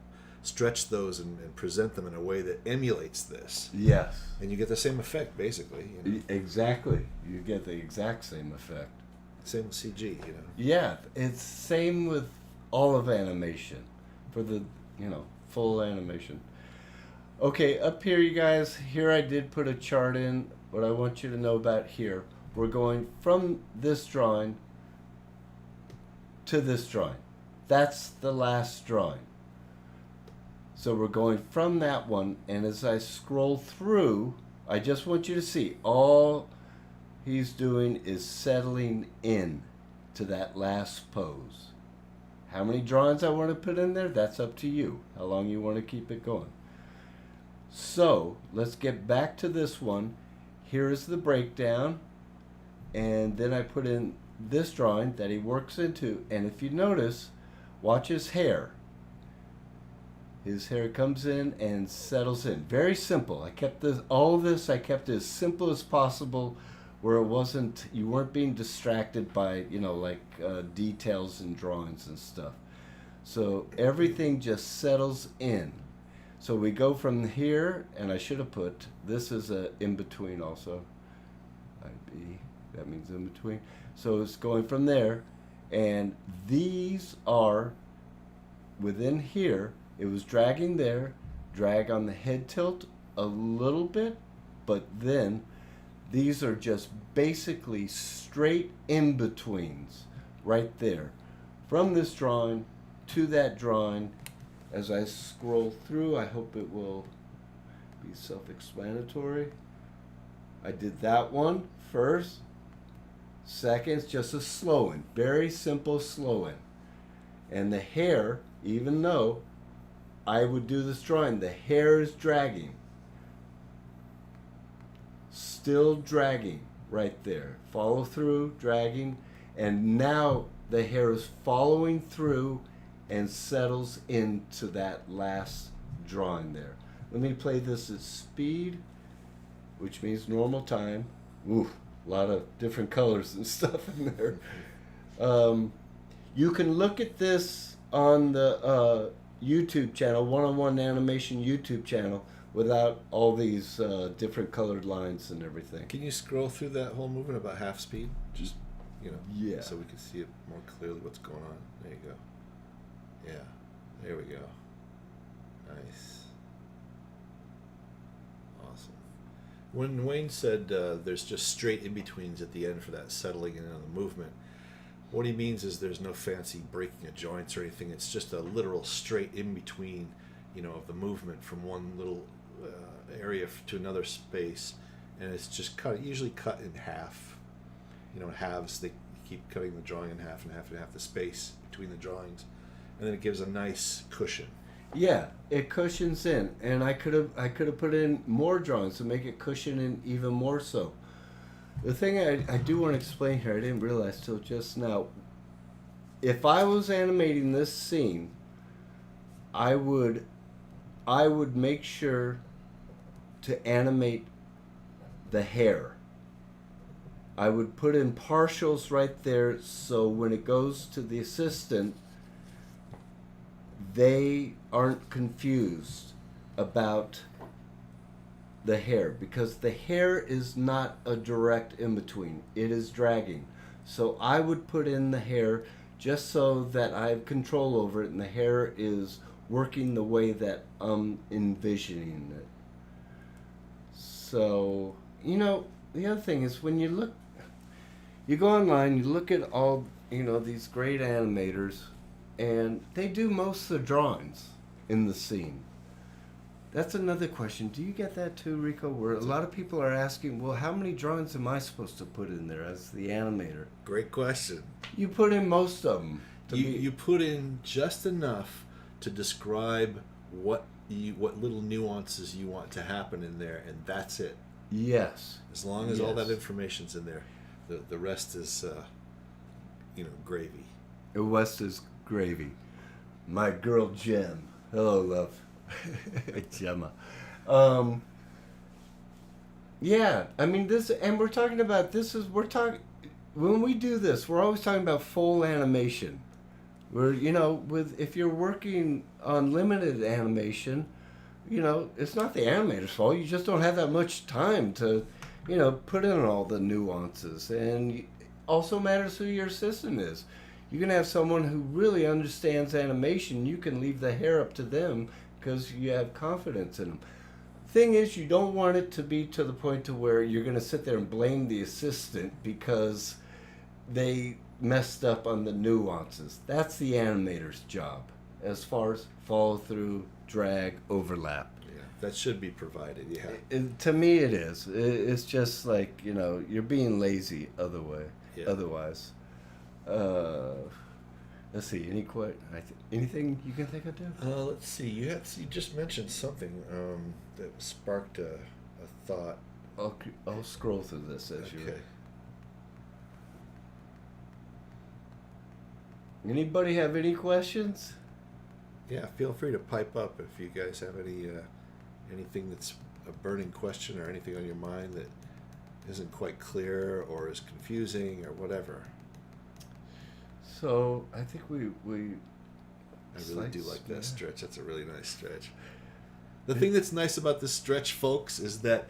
stretch those and present them in a way that emulates this. Yes. And you get the same effect, basically. Exactly. You get the exact same effect. Same with CG, Yeah, it's same with all of animation for the, full animation. Okay, up here, you guys, here I did put a chart in. What I want you to know about here, we're going from this drawing to this drawing. That's the last drawing. So we're going from that one, and as I scroll through, I just want you to see all he's doing is settling in to that last pose. How many drawings I want to put in there, that's up to you. How long you want to keep it going. So let's get back to this one. Here is the breakdown, and then I put in this drawing that he works into, and if you notice, watch his hair. His hair comes in and settles in. Very simple. I kept all of this. I kept it as simple as possible, where it wasn't. You weren't being distracted by details and drawings and stuff. So everything just settles in. So we go from here, and I should have put this is a in between also. IB, that means in between. So it's going from there, and these are within here. It was dragging there, drag on the head tilt a little bit, but then these are just basically straight in-betweens right there. From this drawing to that drawing, as I scroll through, I hope it will be self-explanatory. I did that one first. Second, it's just a slow-in, very simple slow-in. And the hair, even though I would do this drawing, the hair is dragging. Still dragging right there. Follow through, dragging, and now the hair is following through and settles into that last drawing there. Let me play this at speed, which means normal time. Ooh, a lot of different colors and stuff in there. You can look at this on the YouTube channel, One-on-One Animation YouTube channel, without all these different colored lines and everything. Can you scroll through that whole movement about half speed? Just, Yeah. so we can see it more clearly what's going on. There you go. Yeah, there we go. Nice. Awesome. When Wayne said there's just straight in-betweens at the end for that settling in on the movement, what he means is there's no fancy breaking of joints or anything. It's just a literal straight in-between, of the movement from one little area to another space, and it's just usually cut in half. Halves. They keep cutting the drawing in half and half and half, the space between the drawings, and then it gives a nice cushion. Yeah, it cushions in, and I could have put in more drawings to make it cushion in even more so. The thing I do want to explain here, I didn't realize till just now. If I was animating this scene, I would make sure to animate the hair. I would put in partials right there, so when it goes to the assistant, they aren't confused about the hair, because the hair is not a direct in-between. It is dragging. So I would put in the hair just so that I have control over it, and the hair is working the way that I'm envisioning it. So, the other thing is when you go online, you look at all, these great animators, and they do most of the drawings in the scene. That's another question. Do you get that too, Rico? Where a lot of people are asking, well, how many drawings am I supposed to put in there as the animator? Great question. You put in most of them. You put in just enough to describe what little nuances you want to happen in there, and that's it. Yes. As long as all that information's in there, the rest is, gravy. The rest is gravy. My girl Jem. Hello, love. Gemma. Yeah, I mean this, and we're talking about when we do this, we're always talking about full animation. We're if you're working on limited animation, it's not the animator's fault. You just don't have that much time to, put in all the nuances, and also matters who your assistant is. You can have someone who really understands animation. You can leave the hair up to them because you have confidence in them. Thing is, you don't want it to be to the point to where you're going to sit there and blame the assistant because they messed up on the nuances. That's the animator's job, as far as follow through, drag, overlap. Yeah, that should be provided. Yeah. To me, it is. It's just like you're being lazy otherwise. Let's see. Anything you can think of, Dave? Let's see. You just mentioned something that sparked a thought. I'll scroll through this as you. Anybody have any questions? Yeah, feel free to pipe up if you guys have anything that's a burning question or anything on your mind that isn't quite clear or is confusing or whatever. So I think we I really do like that stretch. That's a really nice stretch. The thing that's nice about this stretch, folks, is that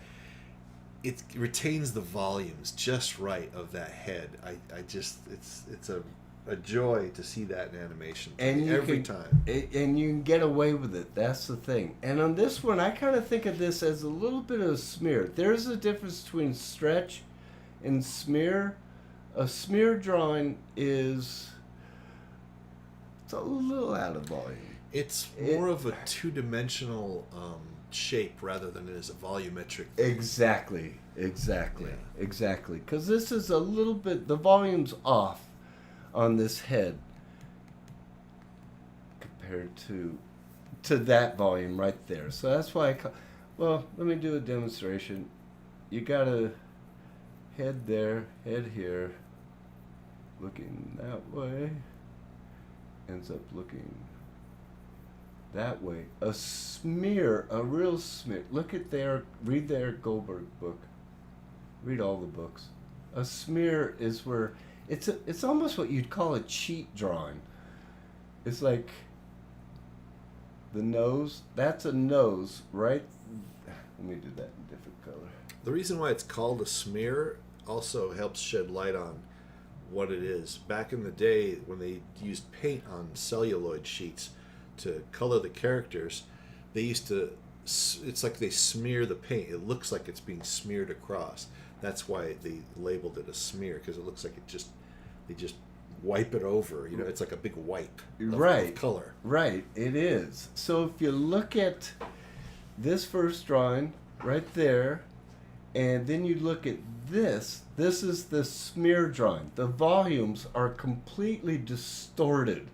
it retains the volumes just right of that head. I just it's a joy to see that in animation every time. And you can get away with it. That's the thing. And on this one, I kind of think of this as a little bit of a smear. There's a difference between stretch and smear. A smear drawing it's a little out of volume. It's more of a two-dimensional shape rather than it is a volumetric thing. Exactly. Because this is a little bit, the volume's off on this head compared to that volume right there. So that's why well, let me do a demonstration. You got a head there, head here, looking that way, ends up looking that way. A smear, a real smear. Look at read their Goldberg book. Read all the books. A smear is where it's almost what you'd call a cheat drawing. It's like the nose. That's a nose, right? Let me do that in a different color. The reason why it's called a smear also helps shed light on what it is. Back in the day, when they used paint on celluloid sheets to color the characters, they used to, it's like they smear the paint. It looks like it's being smeared across. That's why they labeled it a smear, because it looks like they just wipe it over. You know, it's like a big wipe of color. Right, it is. So if you look at this first drawing right there, and then you look at this is the smear drawing. The volumes are completely distorted.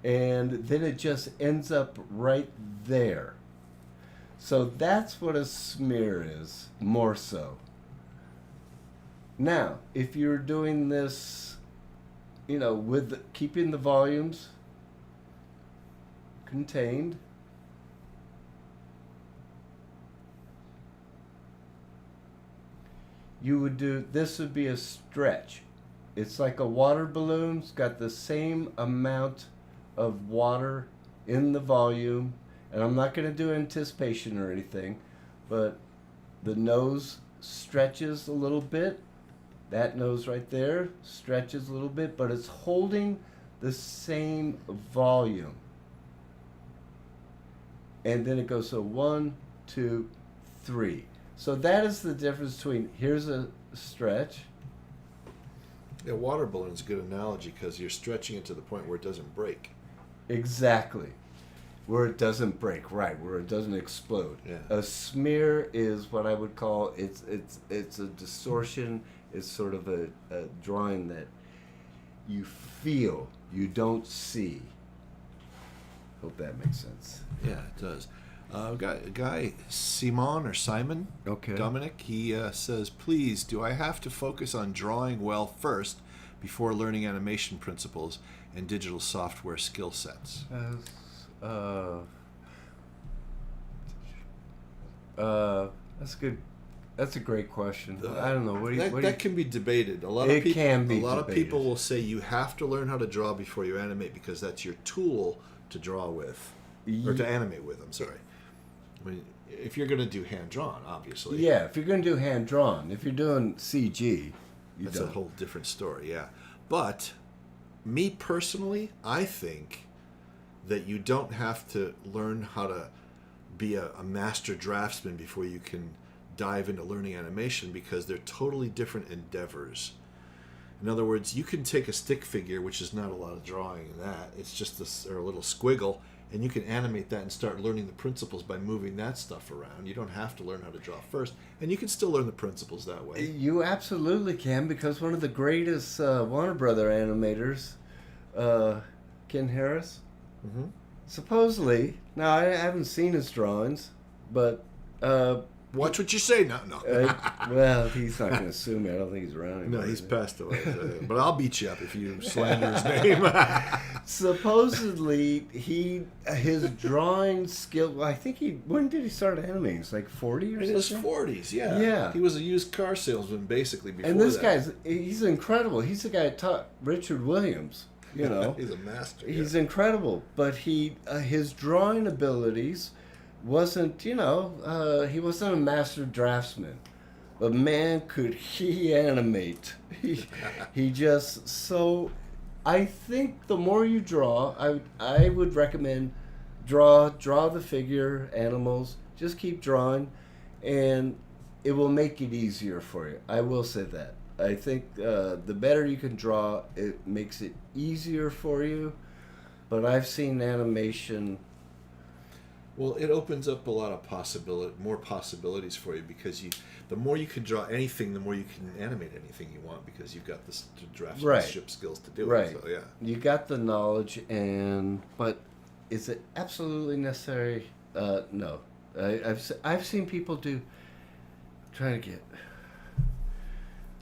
And then it just ends up right there. So that's what a smear is, more so. Now, if you're doing this, with keeping the volumes contained, this would be a stretch. It's like a water balloon. It's got the same amount of water in the volume, and I'm not going to do anticipation or anything, but the nose stretches a little bit. That nose right there stretches a little bit, but it's holding the same volume. And then it goes, so 1, 2, 3. So that is the difference between, here's a stretch. Yeah, water balloon is a good analogy because you're stretching it to the point where it doesn't break. Exactly. Where it doesn't break, right, where it doesn't explode. Yeah. A smear is what I would call, it's a distortion. It's sort of a drawing that you feel, you don't see. Hope that makes sense. Yeah, it does. Guy Simon, okay. Dominic, he says, please, do I have to focus on drawing well first before learning animation principles and digital software skill sets? That's good. That's a great question. I don't know. That can be can be debated. A lot of people will say you have to learn how to draw before you animate because that's your tool to draw with, or to animate with. I'm sorry. I mean, if you're going to do hand drawn, obviously. Yeah, if you're going to do hand drawn, if you're doing CG, that's a whole different story. Yeah, but me personally, I think that you don't have to learn how to be a master draftsman before you can dive into learning animation, because they're totally different endeavors. In other words, you can take a stick figure, which is not a lot of drawing in that, it's just a little squiggle, and you can animate that and start learning the principles by moving that stuff around. You don't have to learn how to draw first, and you can still learn the principles that way. You absolutely can, because one of the greatest Warner Brother animators, Ken Harris, supposedly, now I haven't seen his drawings, but Watch what you say. No. Well, he's not going to sue me. I don't think he's around anymore. No, he's passed away. But I'll beat you up if you slander his name. Supposedly, his drawing skill. Well, I think when did he start animating? It's like 40 or In something. his 40s, yeah. Yeah. He was a used car salesman basically before And this that. he's incredible. He's the guy that taught Richard Williams. You know, He's a master. he's incredible. But his drawing abilities wasn't. He wasn't a master draftsman. But man, could he animate? He just so. I think the more you draw, I would recommend draw the figure animals. Just keep drawing, and it will make it easier for you. I will say that. I think the better you can draw, it makes it easier for you. But I've seen animation. Well, it opens up a lot of more possibilities for you because the more you can draw anything, the more you can animate anything you want because you've got the draftsmanship skills to do Right. it. So, yeah. You got the knowledge, but is it absolutely necessary? No. I've seen people do.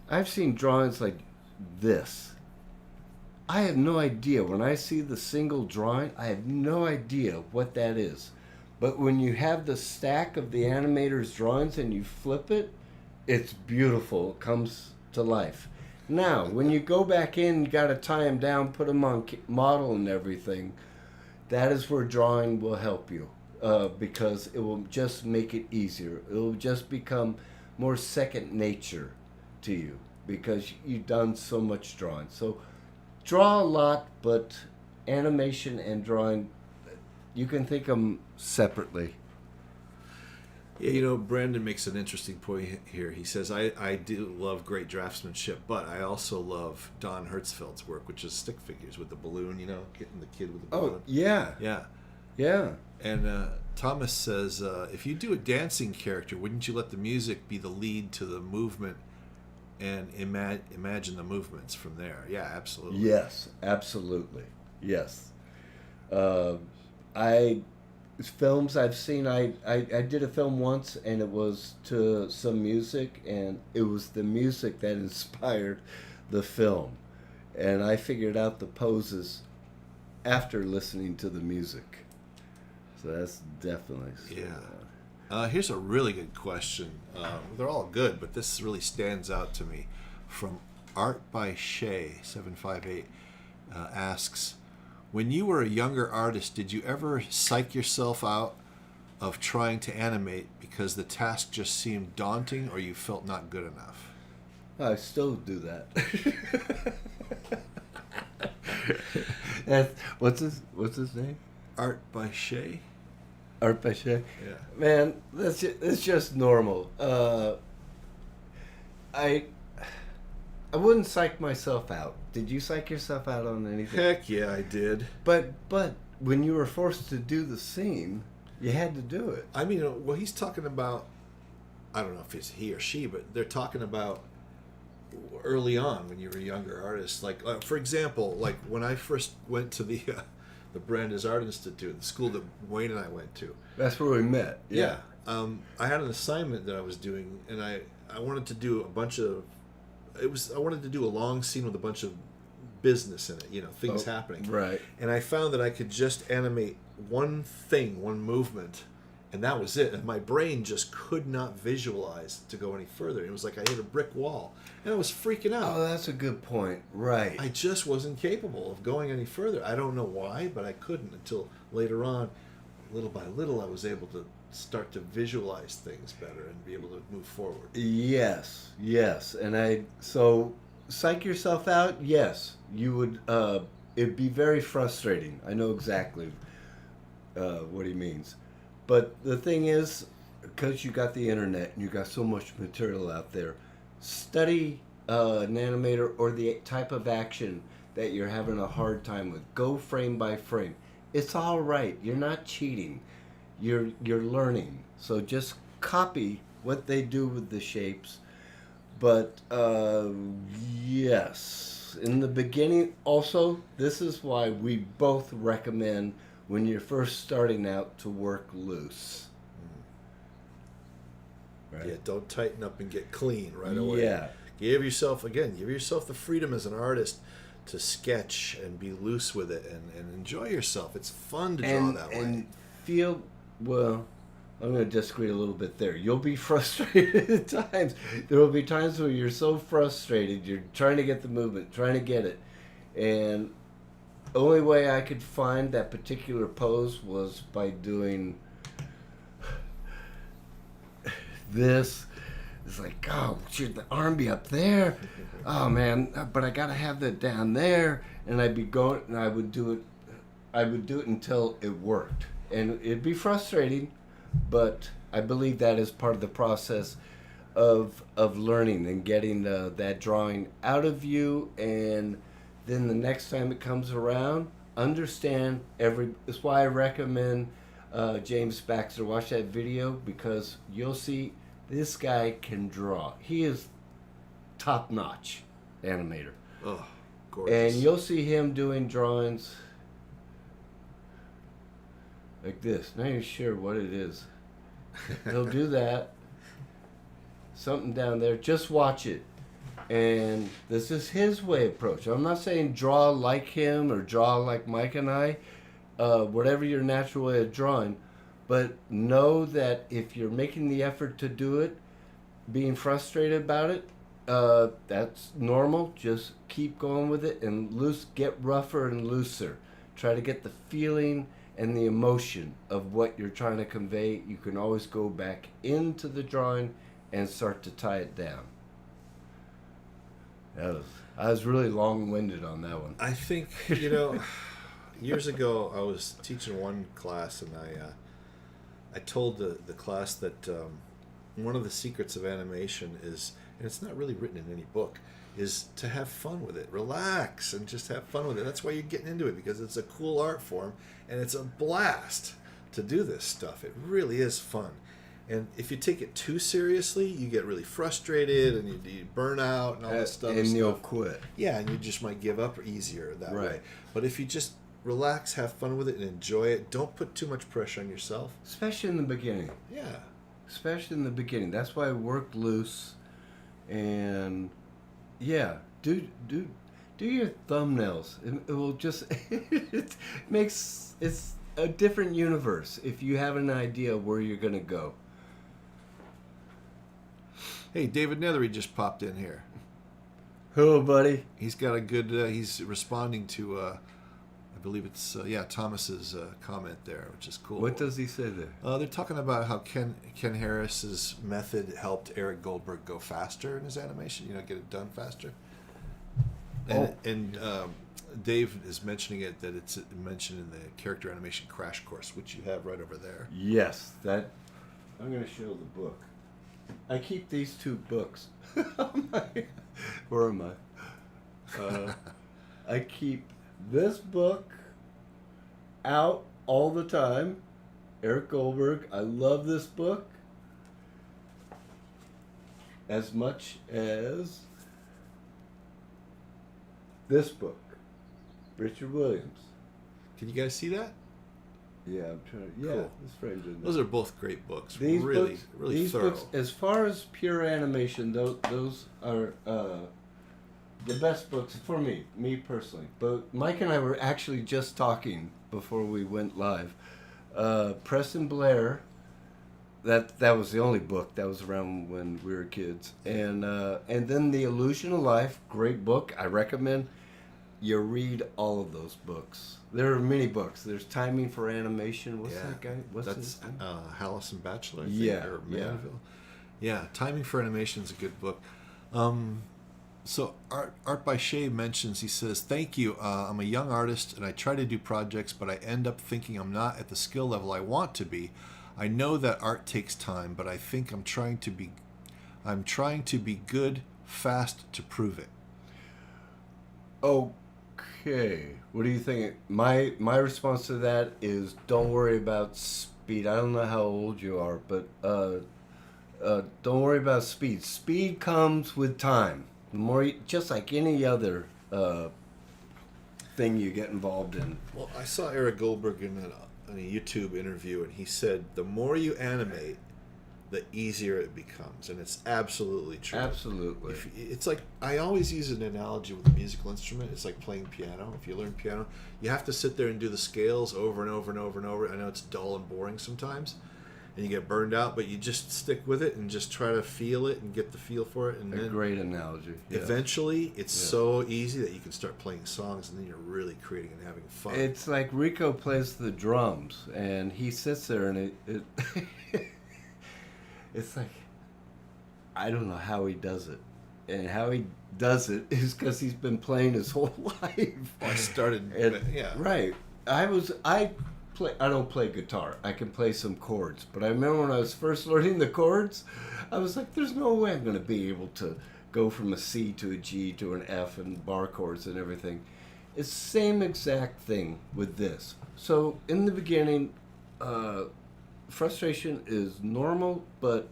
I've seen drawings like this. I have no idea. When I see the single drawing, I have no idea what that is. But when you have the stack of the animator's drawings and you flip it, it's beautiful. It comes to life. Now, when you go back in, you got to tie them down, put them on model and everything. That is where drawing will help you because it will just make it easier. It will just become more second nature to you because you've done so much drawing. So draw a lot, but animation and drawing, you can think of them separately. Yeah, Brandon makes an interesting point here. He says, I do love great draftsmanship, but I also love Don Hertzfeld's work, which is stick figures with the balloon, getting the kid with the balloon. Oh, yeah. Yeah. Yeah. And Thomas says, if you do a dancing character, wouldn't you let the music be the lead to the movement and imagine the movements from there? Yeah, absolutely. Yes, absolutely. Yes. Films I've seen, I did a film once and it was to some music and it was the music that inspired the film. And I figured out the poses after listening to the music. So that's definitely... Yeah. Here's a really good question. They're all good, but this really stands out to me. From Art by Shay 758 asks, when you were a younger artist, did you ever psych yourself out of trying to animate because the task just seemed daunting or you felt not good enough? I still do that. What's his name? Art by Shay? Art by Shay? Yeah. Man, it's just normal. I wouldn't psych myself out. Did you psych yourself out on anything? Heck yeah, I did. But when you were forced to do the scene, you had to do it. I mean, well, he's talking about, I don't know if it's he or she, but they're talking about early on when you were a younger artist. Like, for example, like when I first went to the Brandeis Art Institute, the school that Wayne and I went to. That's where we met. Yeah. I had an assignment that I was doing, and I wanted to do a bunch of, I wanted to do a long scene with a bunch of business in it, things happening. Right. And I found that I could just animate one thing, one movement, and that was it. And my brain just could not visualize to go any further. It was like I hit a brick wall, and I was freaking out. Oh, that's a good point. Right. I just wasn't capable of going any further. I don't know why, but I couldn't until later on, little by little, I was able to start to visualize things better and be able to move forward. Yes. And so psych yourself out, yes. You would, it'd be very frustrating. I know exactly what he means. But the thing is, because you got the internet and you got so much material out there, study an animator or the type of action that you're having a hard time with. Go frame by frame. It's all right. You're not cheating. You're learning. So just copy what they do with the shapes. But yes, in the beginning, also, this is why we both recommend when you're first starting out to work loose. Right? Yeah, don't tighten up and get clean right away. Yeah. Give yourself the freedom as an artist to sketch and be loose with it and enjoy yourself. It's fun to draw that way. And feel, well, I'm going to disagree a little bit there. You'll be frustrated at times. There will be times where you're so frustrated, you're trying to get the movement, trying to get it. And the only way I could find that particular pose was by doing this. It's like, oh, should the arm be up there? Oh man, but I gotta have that down there. And I'd be going, and I would do it until it worked, and it'd be frustrating, but I believe that is part of the process of learning and getting that drawing out of you, and then the next time it comes around, understand That's why I recommend James Baxter watch that video, because you'll see. This guy can draw. He is top-notch animator. Oh, gorgeous. And you'll see him doing drawings like this. Not even sure what it is. He'll do that. Something down there. Just watch it. And this is his way of approach. I'm not saying draw like him or draw like Mike and I. Whatever your natural way of drawing. But know that if you're making the effort to do it, being frustrated about it, that's normal. Just keep going with it and get rougher and looser. Try to get the feeling and the emotion of what you're trying to convey. You can always go back into the drawing and start to tie it down. I was really long-winded on that one. I think, years ago I was teaching one class, and I told the class that one of the secrets of animation is, and it's not really written in any book, is to have fun with it. Relax and just have fun with it. That's why you're getting into it, because it's a cool art form and it's a blast to do this stuff. It really is fun. And if you take it too seriously, you get really frustrated and you burn out and all this stuff. And you'll quit. Yeah, and you just might give up easier that Right. way. But if you just relax, have fun with it, and enjoy it. Don't put too much pressure on yourself. Especially in the beginning. Yeah. Especially in the beginning. That's why I work loose. And yeah, do your thumbnails. It will just it's a different universe if you have an idea where you're gonna go. Hey, David Nethery just popped in here. Hello, buddy. He's got a good. He's responding to. I believe it's Thomas's comment there, which is cool. What does he say there? They're talking about how Ken Harris's method helped Eric Goldberg go faster in his animation. Get it done faster. And Dave is mentioning that it's mentioned in the character animation crash course, which you have right over there. Yes, that. I'm going to show the book. I keep these two books. Where am I? I keep this book out all the time. Eric Goldberg. I love this book as much as this book, Richard Williams. Can you guys see that? Yeah, I'm trying. Yeah, Cool. this frame's in there. Those are both great books. These really, books, really these thorough. books, as far as pure animation, those are the best books for me personally. But Mike and I were actually just talking before we went live. Preston Blair, that was the only book that was around when we were kids, and then The Illusion of Life, great book. I recommend you read all of those books. There are many books. There's Timing for Animation. What's that guy? That's Hallison Batchelor, I think, Yeah, or yeah. Manville. Yeah, Timing for Animation is a good book. So Art by Shay mentions, he says, thank you. I'm a young artist and I try to do projects, but I end up thinking I'm not at the skill level I want to be. I know that art takes time, but I think I'm trying to be good, fast to prove it. Okay. What do you think? My response to that is don't worry about speed. I don't know how old you are, but don't worry about speed. Speed comes with time. The more just like any other thing you get involved in. Well, I saw Eric Goldberg in a YouTube interview, and he said the more you animate, the easier it becomes, and it's absolutely true. Absolutely. It's like, I always use an analogy with a musical instrument. It's like playing piano. If you learn piano, you have to sit there and do the scales over and over and over and over. I know it's dull and boring sometimes, and you get burned out, but you just stick with it and just try to feel it and get the feel for it. And A then great analogy. Yeah. eventually, it's so easy that you can start playing songs, and then you're really creating and having fun. It's like Rico plays the drums, and he sits there, and it it's like, I don't know how he does it. And how he does it is because he's been playing his whole life. I started, Right. I don't play guitar. I can play some chords. But I remember when I was first learning the chords, I was like, there's no way I'm going to be able to go from a C to a G to an F and bar chords and everything. It's the same exact thing with this. So in the beginning, frustration is normal, but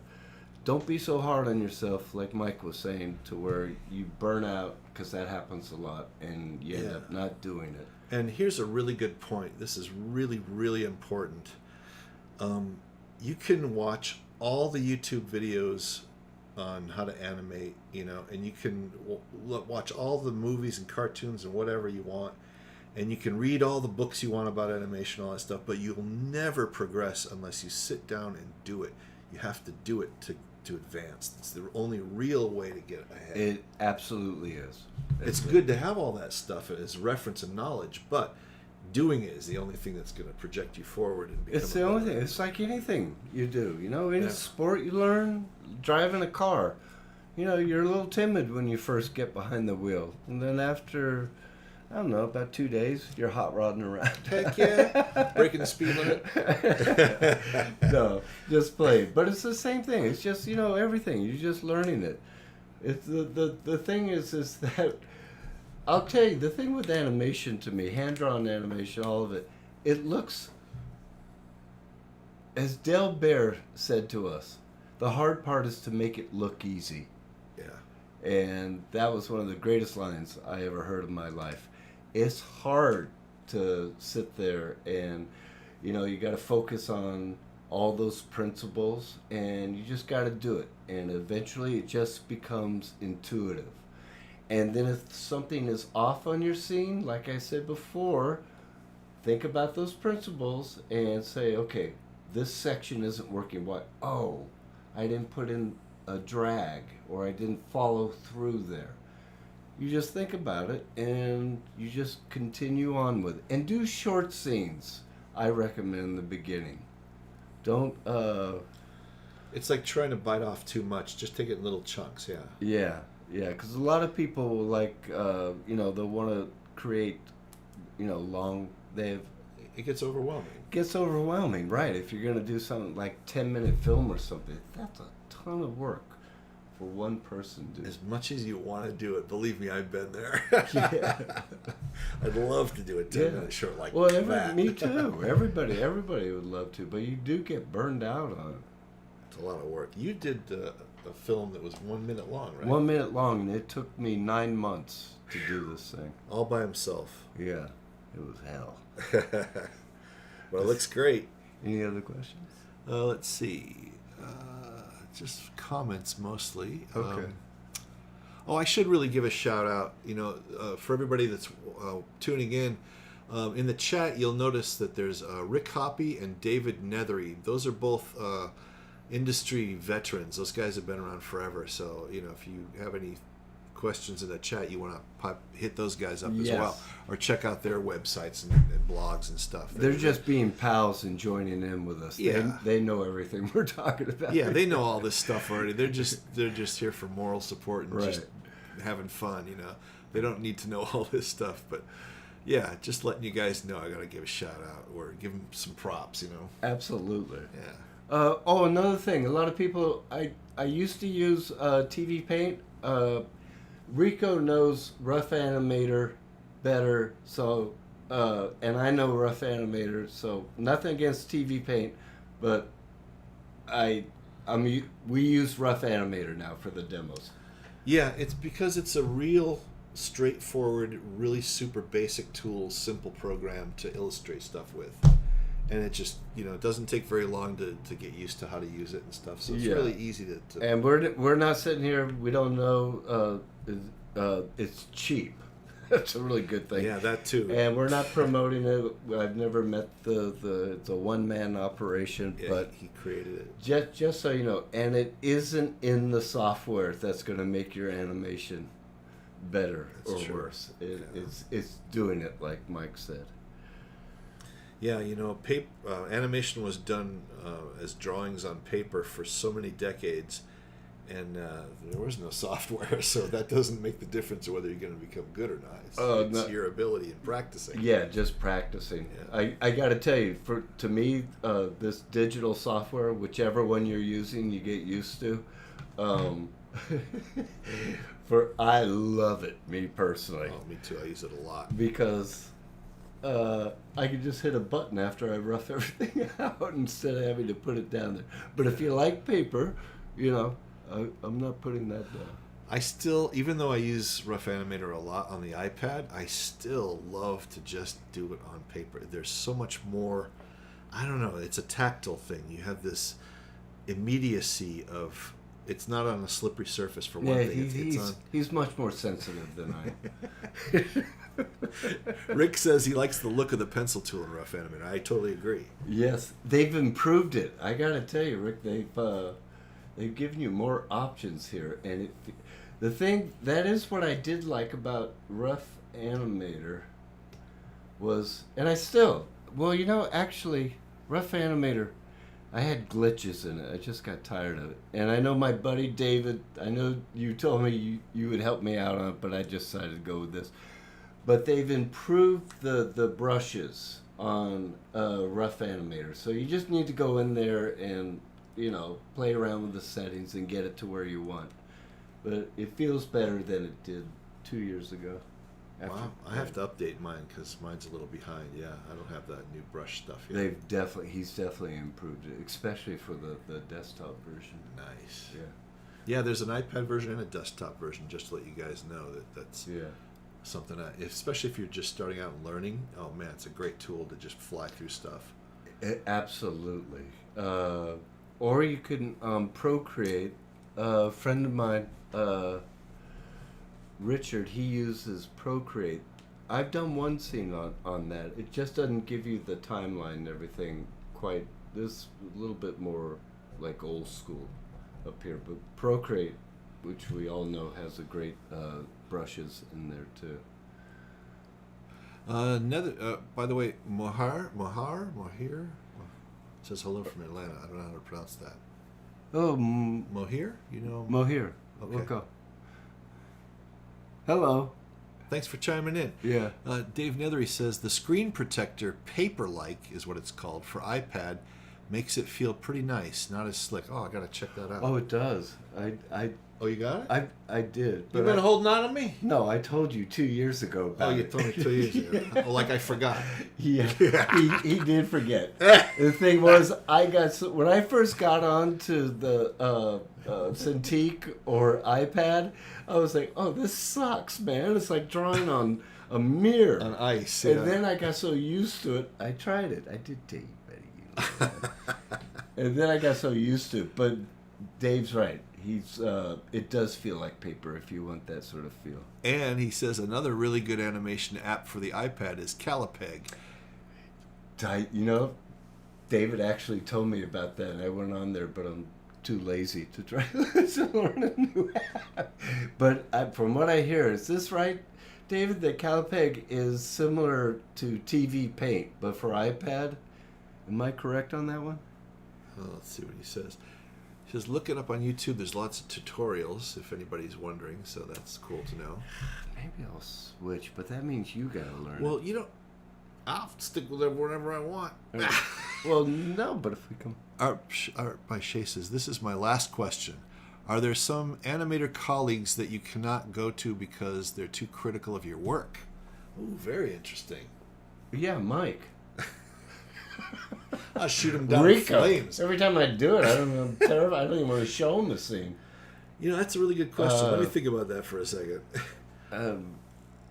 don't be so hard on yourself, like Mike was saying, to where you burn out, because that happens a lot, and you end up not doing it. And here's a really good point. This is really, really important. You can watch all the YouTube videos on how to animate, and you can watch all the movies and cartoons and whatever you want, and you can read all the books you want about animation, all that stuff, but you'll never progress unless you sit down and do it. You have to do it to advance. It's the only real way to get ahead. It absolutely is. It's good to have all that stuff as reference and knowledge, but doing it is the only thing that's going to project you forward and become. It's the only thing. It's like anything you do. Any sport you learn, driving a car. You're a little timid when you first get behind the wheel, and then after, I don't know, about 2 days, you're hot rodding around. Heck yeah. Breaking the speed limit. No, just play. But it's the same thing. It's just, everything. You're just learning it. It's the thing is that, I'll tell you, the thing with animation to me, hand-drawn animation, all of it, it looks, as Del Bear said to us, the hard part is to make it look easy. Yeah. And that was one of the greatest lines I ever heard in my life. It's hard to sit there and, you got to focus on all those principles, and you just got to do it. And eventually it just becomes intuitive. And then if something is off on your scene, like I said before, think about those principles and say, okay, this section isn't working. What? Oh, I didn't put in a drag, or I didn't follow through there. You just think about it, and you just continue on with it. And do short scenes, I recommend in the beginning. Don't, It's like trying to bite off too much. Just take it in little chunks, Yeah, because a lot of people, like, they'll want to create, long, It gets overwhelming. Gets overwhelming, right. If you're going to do something like 10-minute film or something, that's a ton of work for one person to do. As much as you want to do it, believe me, I've been there. Yeah. I'd love to do a 10-minute short like that. Me too. Everybody would love to, but you do get burned out on it. It's a lot of work. You did a film that was 1 minute long, right? 1 minute long, and it took me 9 months to do this thing. All by himself. Yeah, it was hell. Well, it looks great. Any other questions? Let's see. Just comments mostly. Okay. I should really give a shout out, for everybody that's tuning in. In the chat, you'll notice that there's Rick Hoppy and David Nethery. Those are both industry veterans. Those guys have been around forever. So, if you have any questions in the chat, you want to hit those guys up as well, or check out their websites and blogs and stuff. They're just being pals and joining in with us. Yeah, they know everything we're talking about. Yeah, they know all this stuff already. They're just here for moral support and just having fun. They don't need to know all this stuff, but yeah, just letting you guys know. I got to give a shout out or give them some props. Absolutely. Yeah. Another thing. A lot of people. I used to use TV Paint. Rico knows Rough Animator better, so and I know Rough Animator, so nothing against TV Paint, but we use Rough Animator now for the demos. Yeah, it's because it's a real straightforward, really super basic tool, simple program to illustrate stuff with. and it just it doesn't take very long to get used to how to use it and stuff. So it's Yeah. really easy to. And we're not sitting here. We don't know. It's cheap. That's a really good thing. Yeah, that too. And we're not promoting it. I've never met it's a one-man operation, Yeah, but he created it. just so you know, and it isn't in the software that's going to make your animation better That's or true. worse. Yeah. It's doing it like Mike said. Yeah, animation was done as drawings on paper for so many decades, and there was no software, so that doesn't make the difference of whether you're going to become good or not. It's your ability in practicing. Yeah, just practicing. Yeah. I got to tell you, to me, this digital software, whichever one you're using, you get used to. I love it, me personally. Oh, me too. I use it a lot. Because I can just hit a button after I rough everything out instead of having to put it down there. But if you like paper, I'm not putting that down. I still, even though I use Rough Animator a lot on the iPad, I still love to just do it on paper. There's so much more, I don't know, it's a tactile thing. You have this immediacy of, it's not on a slippery surface for one thing. He's much more sensitive than I. Rick says he likes the look of the pencil tool in Rough Animator. I totally agree. Yes, they've improved it. I gotta tell you, Rick, they've given you more options here, and the thing that is what I did like about Rough Animator was, and I still, actually, Rough Animator, I had glitches in it. I just got tired of it, and I know my buddy David. I know you told me you would help me out on it, but I just decided to go with this. But they've improved the brushes on Rough Animator. So you just need to go in there and, play around with the settings and get it to where you want. But it feels better than it did 2 years ago. Wow, I have to update mine because mine's a little behind. Yeah, I don't have that new brush stuff yet. He's definitely improved it, especially for the desktop version. Nice. Yeah. Yeah, there's an iPad version and a desktop version, just to let you guys know that's Yeah. something especially if you're just starting out and learning. Oh man, it's a great tool to just fly through stuff. Absolutely. Or you can Procreate. A friend of mine, Richard, he uses Procreate. I've done one scene on that. It just doesn't give you the timeline and everything quite. This a little bit more like old school up here. But Procreate, which we all know has a great brushes in there too. By the way, Mohir says hello from Atlanta. I don't know how to pronounce that. Oh, Mohir? Mohir. Okay. Look up. Hello. Thanks for chiming in. Yeah. Dave Nethery says the screen protector, Paper-like is what it's called, for iPad, makes it feel pretty nice, not as slick. Oh, I gotta check that out. Oh, it does. Oh, you got it? I did. You've been holding on to me? No, I told you 2 years ago about Oh, you it. told me 2 years ago. Oh, like I forgot. Yeah, he did forget. The thing was, when I first got onto the Cintiq or iPad, I was like, oh, this sucks, man. It's like drawing on a mirror. On ice, And then I got so used to it, I tried it. I did tell you, Betty. And then I got so used to it. But Dave's right. It does feel like paper if you want that sort of feel. And he says another really good animation app for the iPad is Calipeg. David actually told me about that, and I went on there, but I'm too lazy to try to learn a new app. But from what I hear, is this right, David, that Calipeg is similar to TV Paint, but for iPad? Am I correct on that one? Oh, let's see what he says. He says, look it up on YouTube. There's lots of tutorials, if anybody's wondering, so that's cool to know. Maybe I'll switch, but that means you gotta learn Well, it. I'll stick with it whenever I want. Well, no, but if we come... Art by Shay says, this is my last question. Are there some animator colleagues that you cannot go to because they're too critical of your work? Ooh, very interesting. Yeah, Mike. I'll shoot him down in Rico. flames. Every time I do it, I'm terrified. I don't even want to show him the scene. That's a really good question. Let me think about that for a second.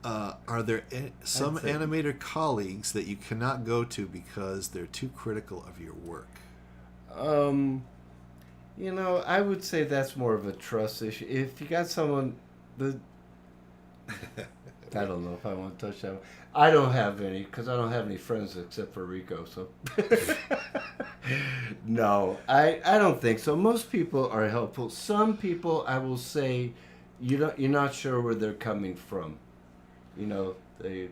Are there some I'd say- animator colleagues that you cannot go to because they're too critical of your work? I would say that's more of a trust issue. If you got someone, I don't know if I want to touch that one. I don't have any because I don't have any friends except for Rico. So no, I don't think so. Most people are helpful. Some people, I will say, you're not sure where they're coming from. They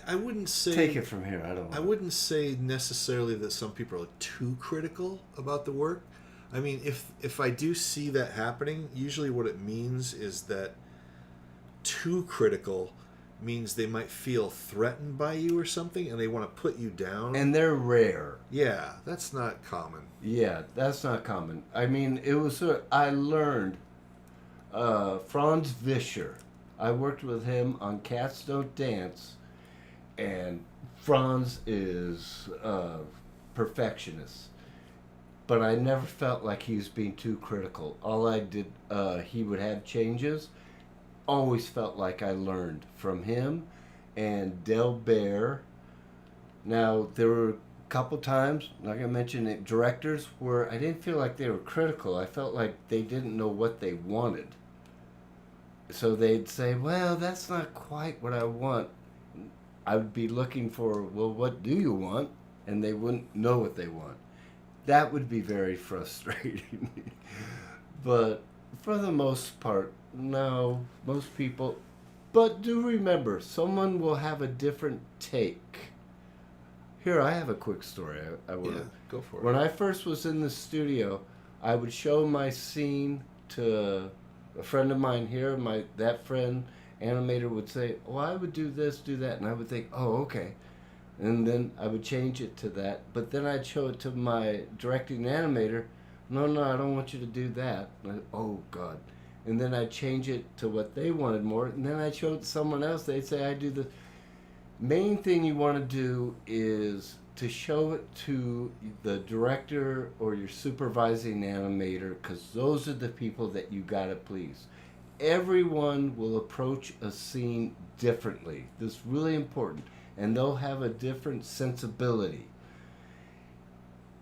I wouldn't say take it from here. I don't know. I wouldn't say necessarily that some people are too critical about the work. I mean, if I do see that happening, usually what it means is that too critical means they might feel threatened by you or something, and they want to put you down. And they're rare. Yeah, that's not common. Yeah, that's not common. I mean, it was I learned Franz Vischer. I worked with him on Cats Don't Dance, and Franz is perfectionist. But I never felt like he was being too critical. All I did, he would have changes. Always felt like I learned from him and Del Bear. Now, there were a couple times, like I mentioned, directors where I didn't feel like they were critical. I felt like they didn't know what they wanted. So they'd say, well, that's not quite what I want. I would be looking for, well, what do you want? And they wouldn't know what they want. That would be very frustrating. But for the most part, no, most people. But do remember, someone will have a different take. Here, I have a quick story. I want Yeah, go for it. When I first was in the studio, I would show my scene to a friend of mine here. That friend, animator, would say, "Oh, I would do this, do that," and I would think, "Oh, okay." And then I would change it to that. But then I'd show it to my directing animator. No, I don't want you to do that. Oh, God. And then I'd change it to what they wanted more. And then I'd show it to someone else. They'd say, I do the main thing you want to do is to show it to the director or your supervising animator, because those are the people that you got to please. Everyone will approach a scene differently. This is really important. And they'll have a different sensibility.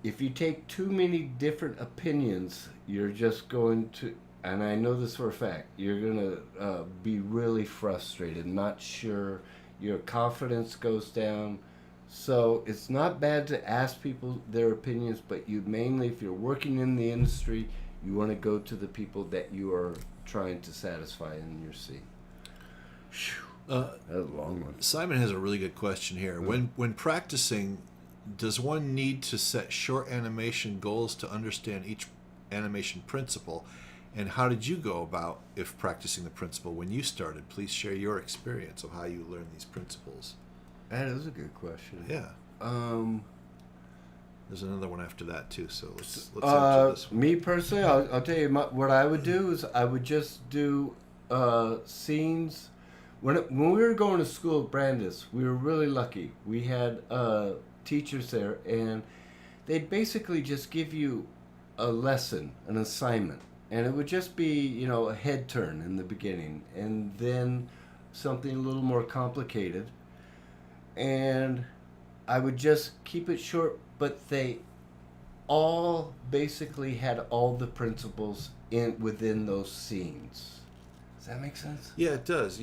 If you take too many different opinions, you're just going to, and I know this for a fact, you're going to be really frustrated, not sure, your confidence goes down. So it's not bad to ask people their opinions, but you mainly, if you're working in the industry, you want to go to the people that you are trying to satisfy in your scene. That's a long one. Simon has a really good question here. When practicing, does one need to set short animation goals to understand each animation principle? And how did you go about if practicing the principle when you started? Please share your experience of how you learned these principles. That is a good question. Yeah. There's another one after that too, so let's answer this one. Me personally, I'll tell you what I would do is I would just do scenes. When we were going to school at Brandis, we were really lucky. We had teachers there, and they'd basically just give you a lesson, an assignment, and it would just be, a head turn in the beginning, and then something a little more complicated. And I would just keep it short, but they all basically had all the principles within those scenes. Does that make sense? Yeah, it does.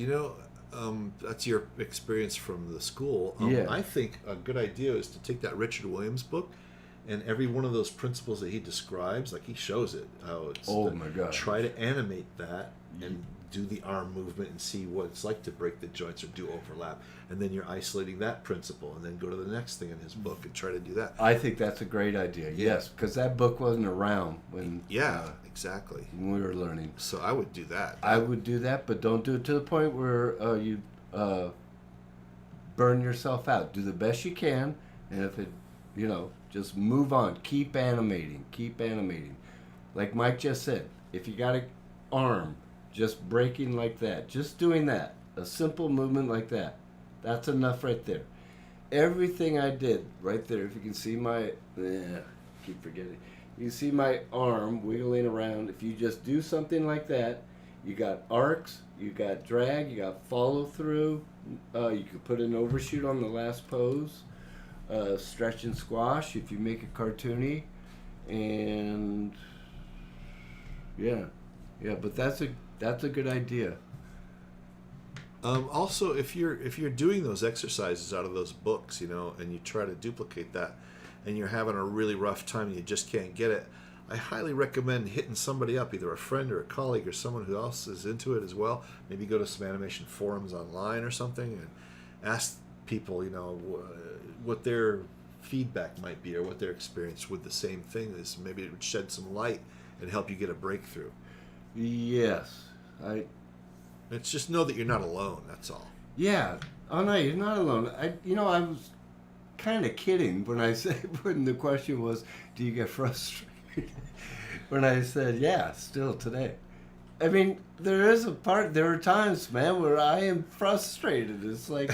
That's your experience from the school. Yeah. I think a good idea is to take that Richard Williams book, and every one of those principles that he describes, like he shows it, how it's. Oh my God. Try to animate that and do the arm movement and see what it's like to break the joints or do overlap, and then you're isolating that principle, and then go to the next thing in his book and try to do that. I think that's a great idea. Yes, because that book wasn't around when Exactly. when we were learning. So I would do that. I would do that, but don't do it to the point where you burn yourself out. Do the best you can, and if it, just move on. Keep animating. Keep animating. Like Mike just said, if you got an arm just breaking like that, just doing that, a simple movement like that, that's enough right there. Everything I did right there, if you can see keep forgetting. You see my arm wiggling around. If you just do something like that, You got arcs, you got drag, you got follow through. You could put an overshoot on the last pose. Stretch and squash if you make it cartoony, and yeah, but that's a good idea. Also, if you're doing those exercises out of those books, and you try to duplicate that, and you're having a really rough time and you just can't get it, I highly recommend hitting somebody up, either a friend or a colleague or someone who else is into it as well. Maybe go to some animation forums online or something and ask people, what their feedback might be or what their experience with the same thing is. Maybe it would shed some light and help you get a breakthrough. Yes, It's just know that you're not alone. That's all. Yeah. Oh no, you're not alone. I was kind of kidding when I said when the question was, do you get frustrated? When I said, yeah, still today. I mean, there are times, man, where I am frustrated. It's like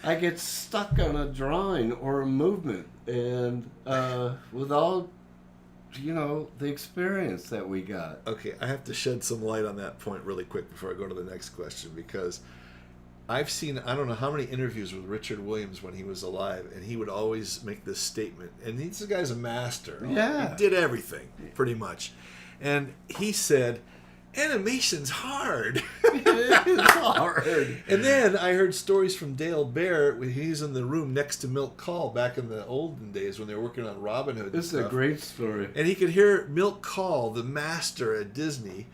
I get stuck on a drawing or a movement, and with all, the experience that we got. Okay, I have to shed some light on that point really quick before I go to the next question, because I've seen, I don't know how many interviews with Richard Williams when he was alive, and he would always make this statement. And this guy's a master. Yeah. He did everything, pretty much. And he said, animation's hard. It is hard. And then I heard stories from Dale Bear when he's in the room next to Milt Kahl back in the olden days when they were working on Robin Hood. This is a great story. And he could hear Milt Kahl, the master at Disney,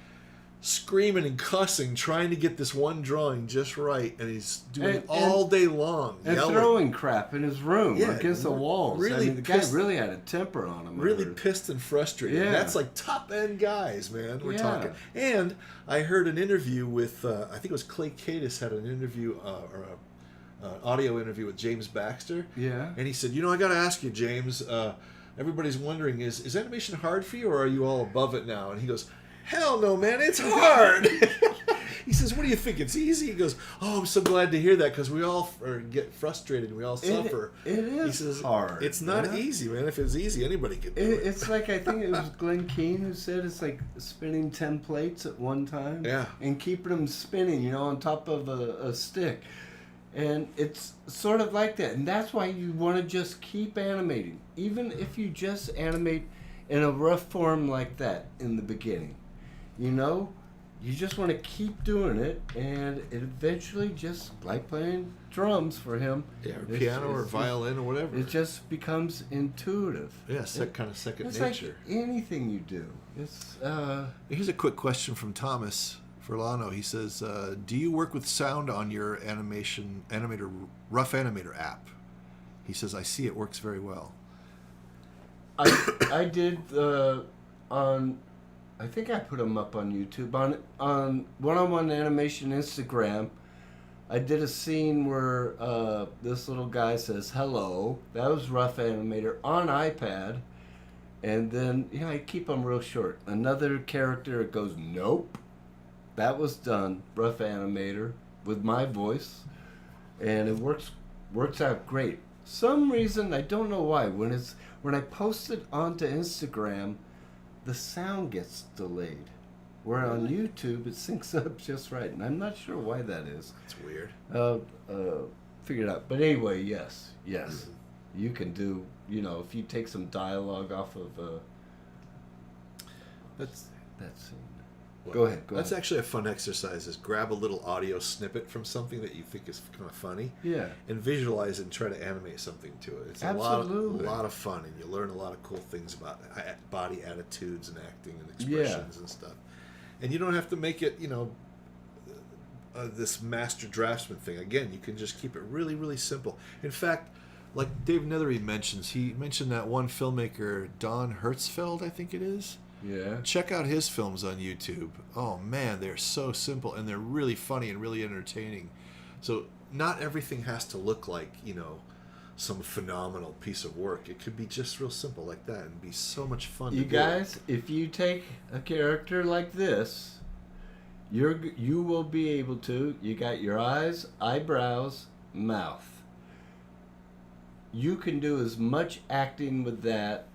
screaming and cussing, trying to get this one drawing just right, and he's doing all day long, and yelling. Throwing crap in his room against the walls. Really, the guy really had a temper on him. Really pissed and frustrated. Yeah. That's like top end guys, man. We're Yeah. talking. And I heard an interview with, I think it was Clay Cadis had an interview or an audio interview with James Baxter. Yeah. And he said, I got to ask you, James. Everybody's wondering, is animation hard for you, or are you all above it now? And he goes, hell no, man, it's hard. He says, what do you think? It's easy? He goes, oh, I'm so glad to hear that, because we all get frustrated and we all suffer. It is he says, hard. It's not easy, man. If it was easy, anybody could do it. It's like, I think it was Glenn Keane who said it's like spinning 10 plates at one time. Yeah. And keeping them spinning, on top of a stick. And it's sort of like that. And that's why you want to just keep animating. Even if you just animate in a rough form like that in the beginning. You just want to keep doing it, and it eventually, just like playing drums for him. Yeah, or piano or violin or whatever. It just becomes intuitive. Yeah, kind of second It's nature. like anything you do. It's Here's a quick question from Thomas Furlano. He says, do you work with sound on your Rough Animator app? He says, I see it works very well. I did on. I think I put them up on YouTube. On One-on-One Animation Instagram, I did a scene where this little guy says, hello. That was Rough Animator on iPad. And then, I keep them real short. Another character goes, nope. That was done, Rough Animator, with my voice. And it works out great. Some reason, I don't know why, when I post it onto Instagram, the sound gets delayed. Where on YouTube it syncs up just right, and I'm not sure why that is. It's weird. Figure it out. But anyway, yes, you can do. If you take some dialogue off of that scene. Go ahead. That's actually a fun exercise. Is grab a little audio snippet from something that you think is kind of funny. Yeah. And visualize it and try to animate something to it. It's Absolutely. a lot of fun, and you learn a lot of cool things about body attitudes and acting and expressions and stuff. And you don't have to make it, this master draftsman thing. Again, you can just keep it really, really simple. In fact, like Dave Nethery mentions, he mentioned that one filmmaker, Don Hertzfeld, I think it is. Yeah. Check out his films on YouTube. Oh man, they're so simple, and they're really funny and really entertaining. So not everything has to look like, some phenomenal piece of work. It could be just real simple like that and be so much fun. You guys, if you take a character like this, you will be able to. You got your eyes, eyebrows, mouth. You can do as much acting with that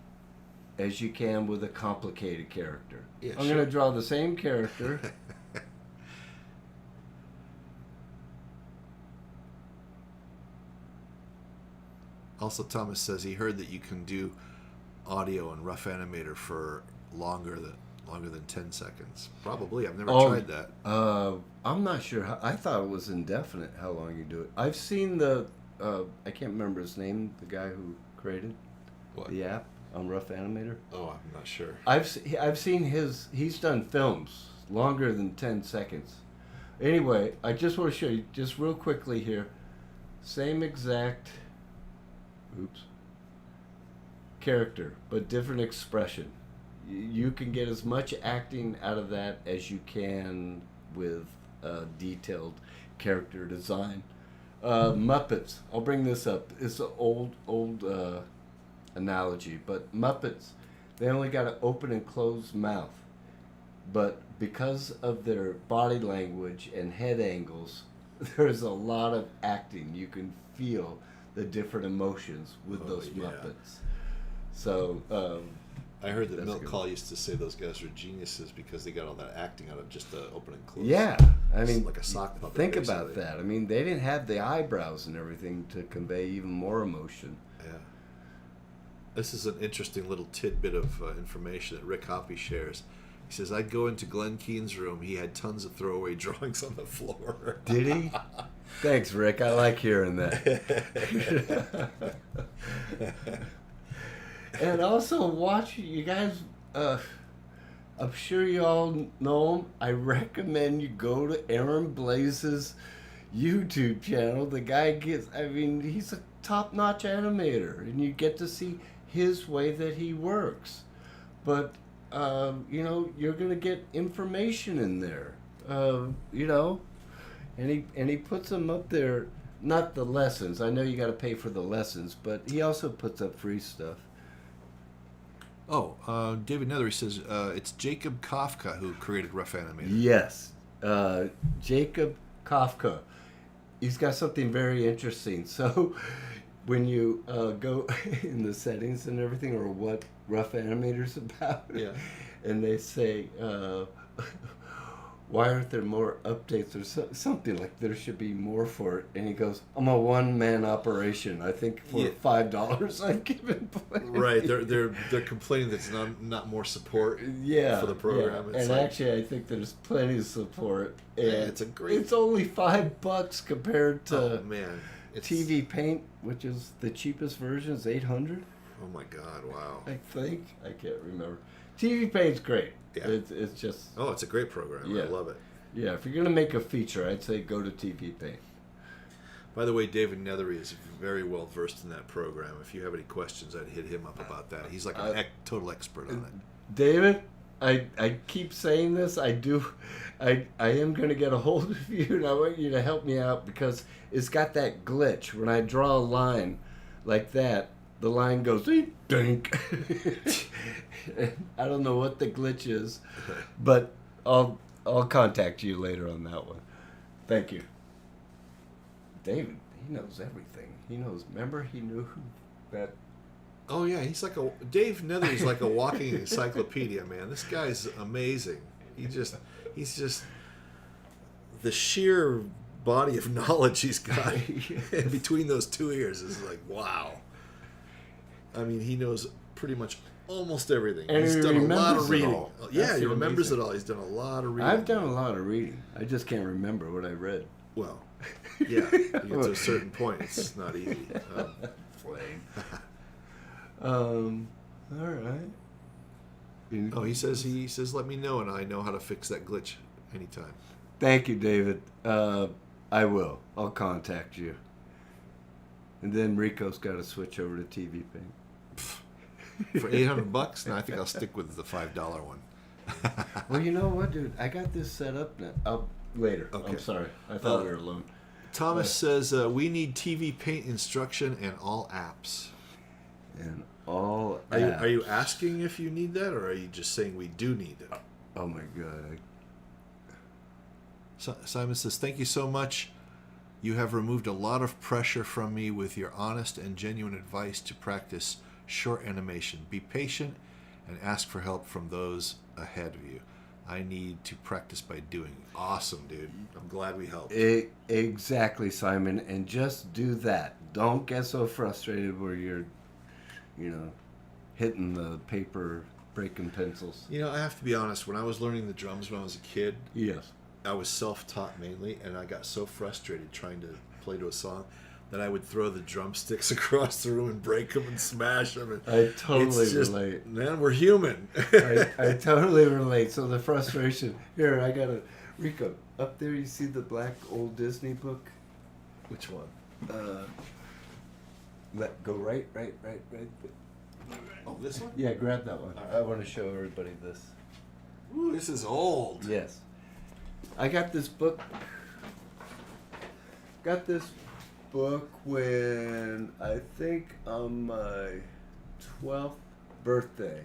as you can with a complicated character. Yeah, I'm going to draw the same character Also, Thomas says he heard that you can do audio in Rough Animator for longer than 10 seconds. Probably. I've never tried that. I'm not sure. I thought it was indefinite how long you do it. I've seen the, I can't remember his name, the guy who created the app on Rough Animator. Oh, I'm not sure. I've seen he's done films longer than 10 seconds. Anyway, I just want to show you, just real quickly here, same exact, character, but different expression. You can get as much acting out of that as you can with detailed character design. Muppets, I'll bring this up. It's an old analogy, but Muppets, they only got an open and closed mouth. But because of their body language and head angles, there's a lot of acting. You can feel the different emotions with those Muppets. So, I heard that Milt Call used to say those guys were geniuses because they got all that acting out of just the open and close. Yeah, I mean, like a sock puppet. Think about that. I mean, they didn't have the eyebrows and everything to convey even more emotion. Yeah. This is an interesting little tidbit of information that Rick Hoppy shares. He says, I'd go into Glenn Keane's room. He had tons of throwaway drawings on the floor. Did he? Thanks, Rick. I like hearing that. And also watch, you guys, I'm sure you all know him. I recommend you go to Aaron Blaze's YouTube channel. The guy he's a top-notch animator, and you get to see his way that he works. But, you're going to get information in there, and he puts them up there, not the lessons. I know you got to pay for the lessons, but he also puts up free stuff. Oh, David Nethery says it's Jacob Kafka who created Rough Animator. Yes, Jacob Kafka. He's got something very interesting. So when you go in the settings and everything, or what Rough Animator's about, and they say, why aren't there more updates or something like there should be more for it? And he goes, I'm a one-man operation. I think for $5 I've given plenty. Right, they're complaining that there's not more support for the program. Yeah. And actually, I think there's plenty of support. And it's only $5 compared to TV Paint, which is the cheapest version, is $800. Oh my God! Wow. I think I can't remember. TV Paint's great. Yeah. It's just... Oh, it's a great program. Yeah. I love it. Yeah, if you're going to make a feature, I'd say go to TV Paint. By the way, David Nethery is very well versed in that program. If you have any questions, I'd hit him up about that. He's like a total expert on it. David, I keep saying this. I am going to get a hold of you, and I want you to help me out because it's got that glitch. When I draw a line like that, the line goes, dink. I don't know what the glitch is, but I'll contact you later on that one. Thank you. David, he knows everything. He knows. Remember, he knew that. Oh yeah, Dave Nethery's like a walking encyclopedia, man. This guy's amazing. He's just the sheer body of knowledge he's got between those two ears is like, wow. I mean, he knows pretty much almost everything. And he's done a lot of reading. Yeah, he remembers it all. He's done a lot of reading. I've done a lot of reading. I just can't remember what I read. Well, yeah, you get to a certain point, it's not easy. All right. Oh, he says, let me know, and I know how to fix that glitch anytime. Thank you, David. I will. I'll contact you. And then Rico's got to switch over to TV Paint. For $800? No, I think I'll stick with the $5 one. Well, you know what, dude? I got this set up now. Later. Okay. I'm sorry. I thought we were alone. Thomas says, we need TV Paint instruction and all apps. And all apps. Are you asking if you need that, or are you just saying we do need it? Oh, my God. Simon says, thank you so much. You have removed a lot of pressure from me with your honest and genuine advice to practice short animation. Be patient and ask for help from those ahead of you. I need to practice by doing. Awesome, dude. I'm glad we helped. Exactly, Simon. And just do that. Don't get so frustrated where you're, hitting the paper, breaking pencils. I have to be honest. When I was learning the drums when I was a kid, Yes. I was self-taught mainly, and I got so frustrated trying to play to a song that I would throw the drumsticks across the room and break them and smash them. And I totally relate. Man, we're human. I totally relate. So the frustration. Here, I got a... Rico, up there you see the black old Disney book? Which one? Go right. Oh, this one? Yeah, grab that one. I want to show everybody this. Ooh, this is old. Yes. I got this book. When I think on my 12th birthday,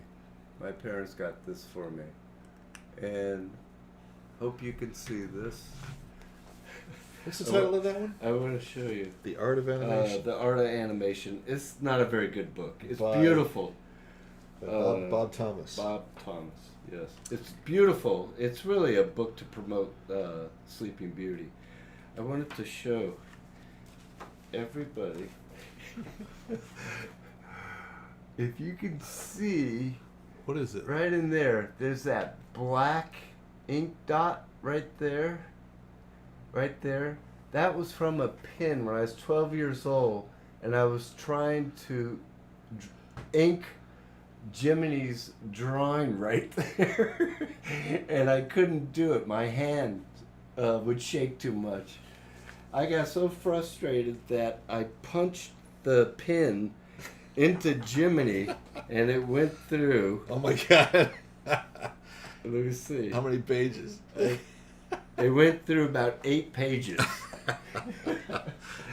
my parents got this for me. And hope you can see this. What's the title of that one? I want to show you. The Art of Animation. The Art of Animation. It's not a very good book. It's By- beautiful. Bob Thomas. Bob Thomas, yes. It's beautiful. It's really a book to promote Sleeping Beauty. I wanted to show everybody. If you can see, What is it? right in there, there's that black ink dot right there. Right there. That was from a pin when I was 12 years old, and I was trying to ink Jiminy's drawing right there. And I couldn't do it. My hand would shake too much. I got so frustrated that I punched the pin into Jiminy, and it went through. Oh my God. Let me see. How many pages? It went through about 8 pages.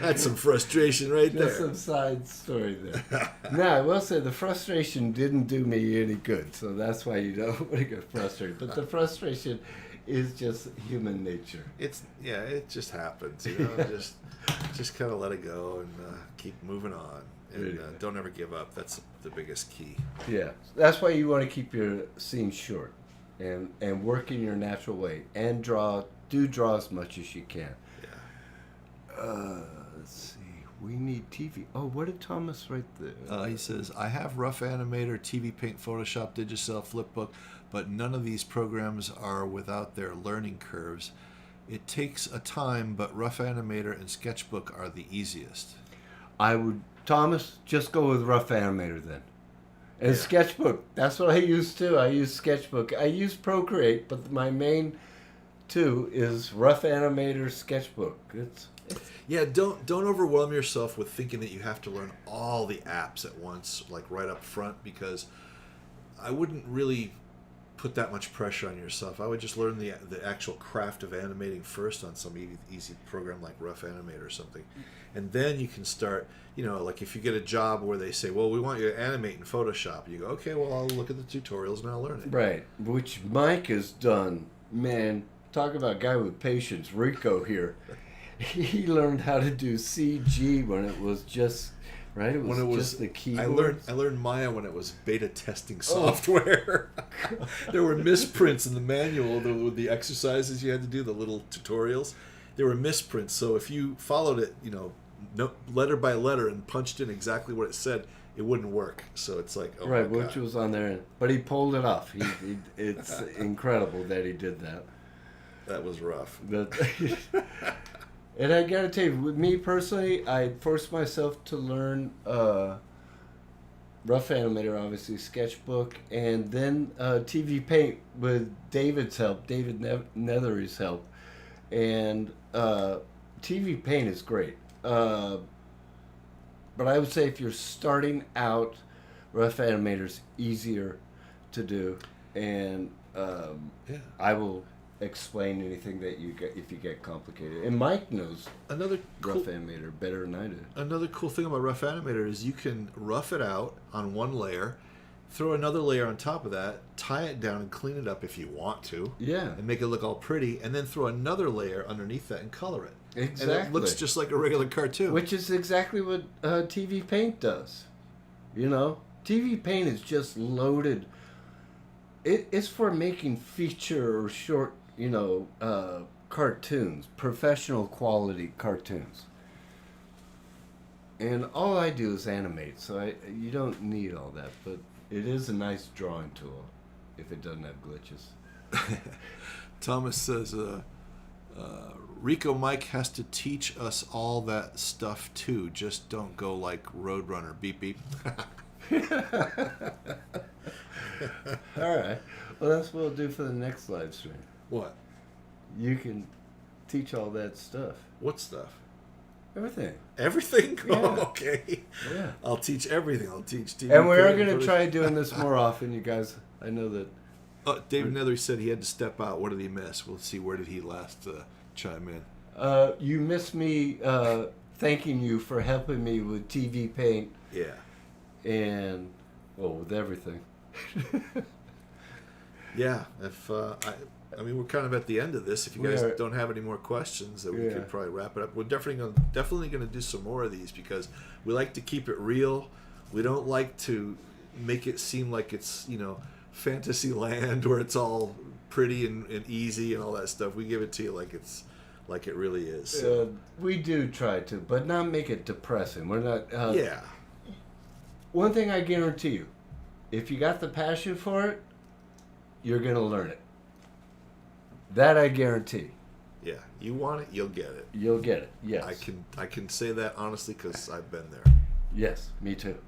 That's some frustration right there. Just some side story there. Now, I will say the frustration didn't do me any good, so that's why you don't want to get frustrated. But the frustration is just human nature. It just happens. Just kind of let it go and keep moving on, and don't ever give up. That's the biggest key. Yeah, that's why you want to keep your scenes short, and work in your natural way, and draw as much as you can. Let's see. We need TV. Oh, what did Thomas write there? He says, I have Rough Animator, TV Paint, Photoshop, Digicel, Flipbook, but none of these programs are without their learning curves. It takes a time, but Rough Animator and Sketchbook are the easiest. Thomas, just go with Rough Animator then. And Sketchbook, that's what I use too. I use Sketchbook. I use Procreate, but my main two is Rough Animator, Sketchbook. Yeah, don't overwhelm yourself with thinking that you have to learn all the apps at once, like right up front, because I wouldn't really put that much pressure on yourself. I would just learn the actual craft of animating first on some easy program like Rough Animator or something. And then you can start, like if you get a job where they say, well, we want you to animate in Photoshop. You go, okay, well, I'll look at the tutorials and I'll learn it. Right, which Mike has done. Man, talk about a guy with patience. Rico here. He learned how to do CG when it was just, right? It was just the keyboard. I learned Maya when it was beta testing software. There were misprints in the manual with the exercises you had to do, the little tutorials. There were misprints, so if you followed it, letter by letter and punched in exactly what it said, it wouldn't work. So it's like, oh right, my God. which was on there, but he pulled it off. It's incredible that he did that. That was rough. And I gotta tell you, with me personally, I forced myself to learn Rough Animator, obviously, Sketchbook, and then TV Paint with David's help, David Nethery's help. And TV Paint is great. But I would say if you're starting out, Rough Animator's easier to do. And I will explain anything that you get if you get complicated. And Mike knows Rough Animator better than I do. Another cool thing about Rough Animator is you can rough it out on one layer, throw another layer on top of that, tie it down and clean it up if you want to. Yeah. And make it look all pretty, and then throw another layer underneath that and color it. Exactly. And it looks just like a regular cartoon. Which is exactly what TV Paint does. TV Paint is just loaded It's for making feature or short, cartoons, professional quality cartoons. And all I do is animate, so you don't need all that, but it is a nice drawing tool if it doesn't have glitches. Thomas says, Rico Mike has to teach us all that stuff too. Just don't go like Roadrunner. Beep beep. All right. Well, that's what we'll do for the next live stream. What? You can teach all that stuff. What stuff? Everything. Everything? Yeah. Oh, okay. Yeah. I'll teach everything. I'll teach TV. And we are going to try doing this more often, you guys. I know that. David Nethery said he had to step out. What did he miss? We'll see. Where did he last chime in? You missed me thanking you for helping me with TV Paint. Yeah. And, with everything. Yeah. If I mean, we're kind of at the end of this. If you guys don't have any more questions, then we could probably wrap it up. We're definitely going to do some more of these because we like to keep it real. We don't like to make it seem like it's, fantasy land where it's all pretty and easy and all that stuff. We give it to you like it really is. So. We do try to, but not make it depressing. We're not. Yeah. One thing I guarantee you, if you got the passion for it, you're going to learn it. That I guarantee. Yeah, you want it, you'll get it. You'll get it. Yes. I can say that honestly because I've been there. Yes, me too.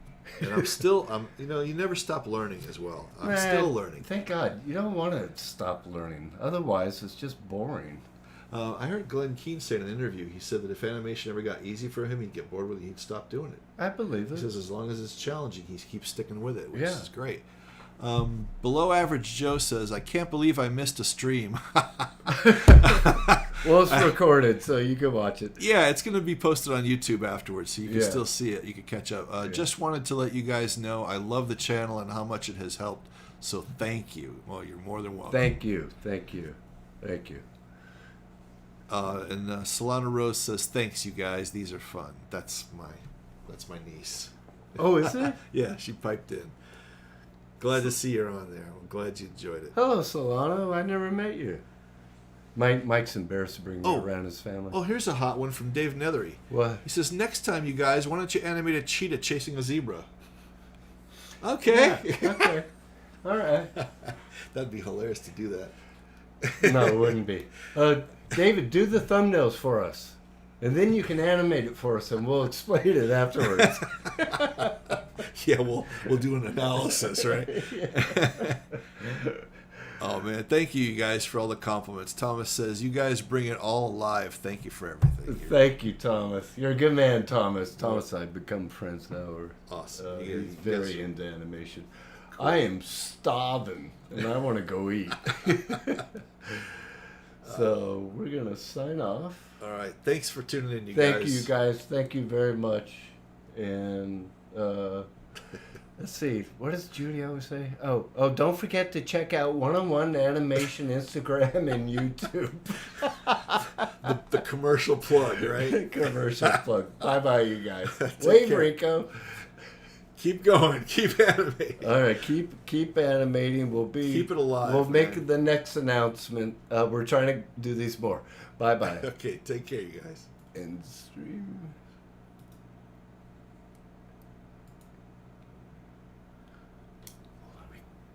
And I'm you never stop learning as well. I'm still learning. Thank God. You don't want to stop learning. Otherwise, it's just boring. I heard Glenn Keane say in an interview, he said that if animation ever got easy for him, he'd get bored with it, he'd stop doing it. I believe it. He says as long as it's challenging, he keeps sticking with it, which Yeah. is great. Below Average Joe says, I can't believe I missed a stream. Well, it's recorded, so you can watch it. Yeah, it's going to be posted on YouTube afterwards, so you can Yeah. still see it. You can catch up. Just wanted to let you guys know I love the channel and how much it has helped, so thank you. Well, you're more than welcome. Thank you. Thank you. Thank you. And Solana Rose says, thanks, you guys. These are fun. That's my niece. Oh, is it? Yeah, she piped in. Glad to see her on there. I'm glad you enjoyed it. Hello, Solano. I never met you. Mike's embarrassed to bring me around his family. Oh, here's a hot one from Dave Nethery. What? He says, next time, you guys, why don't you animate a cheetah chasing a zebra? Okay. Yeah, okay. All right. That'd be hilarious to do that. No, it wouldn't be. David, do the thumbnails for us. And then you can animate it for us, and we'll explain it afterwards. Yeah, we'll do an analysis, right? Oh, man. Thank you guys for all the compliments. Thomas says, you guys bring it all alive. Thank you for everything. Thank you, Thomas. You're a good man, Thomas. Thomas and I become friends now. Awesome. He's very into animation. Cool. I am starving, and I want to go eat. So we're going to sign off. All right. Thanks for tuning in, you guys. Thank you, guys. Thank you very much. And let's see. What does Judy always say? Oh, don't forget to check out One-on-One Animation Instagram and YouTube. the commercial plug, right? Commercial plug. Bye-bye, you guys. Wave, Rico. Keep going. Keep animating. All right, keep animating. Keep it alive. We'll make the next announcement. We're trying to do these more. Bye-bye. Okay, take care, you guys. End stream.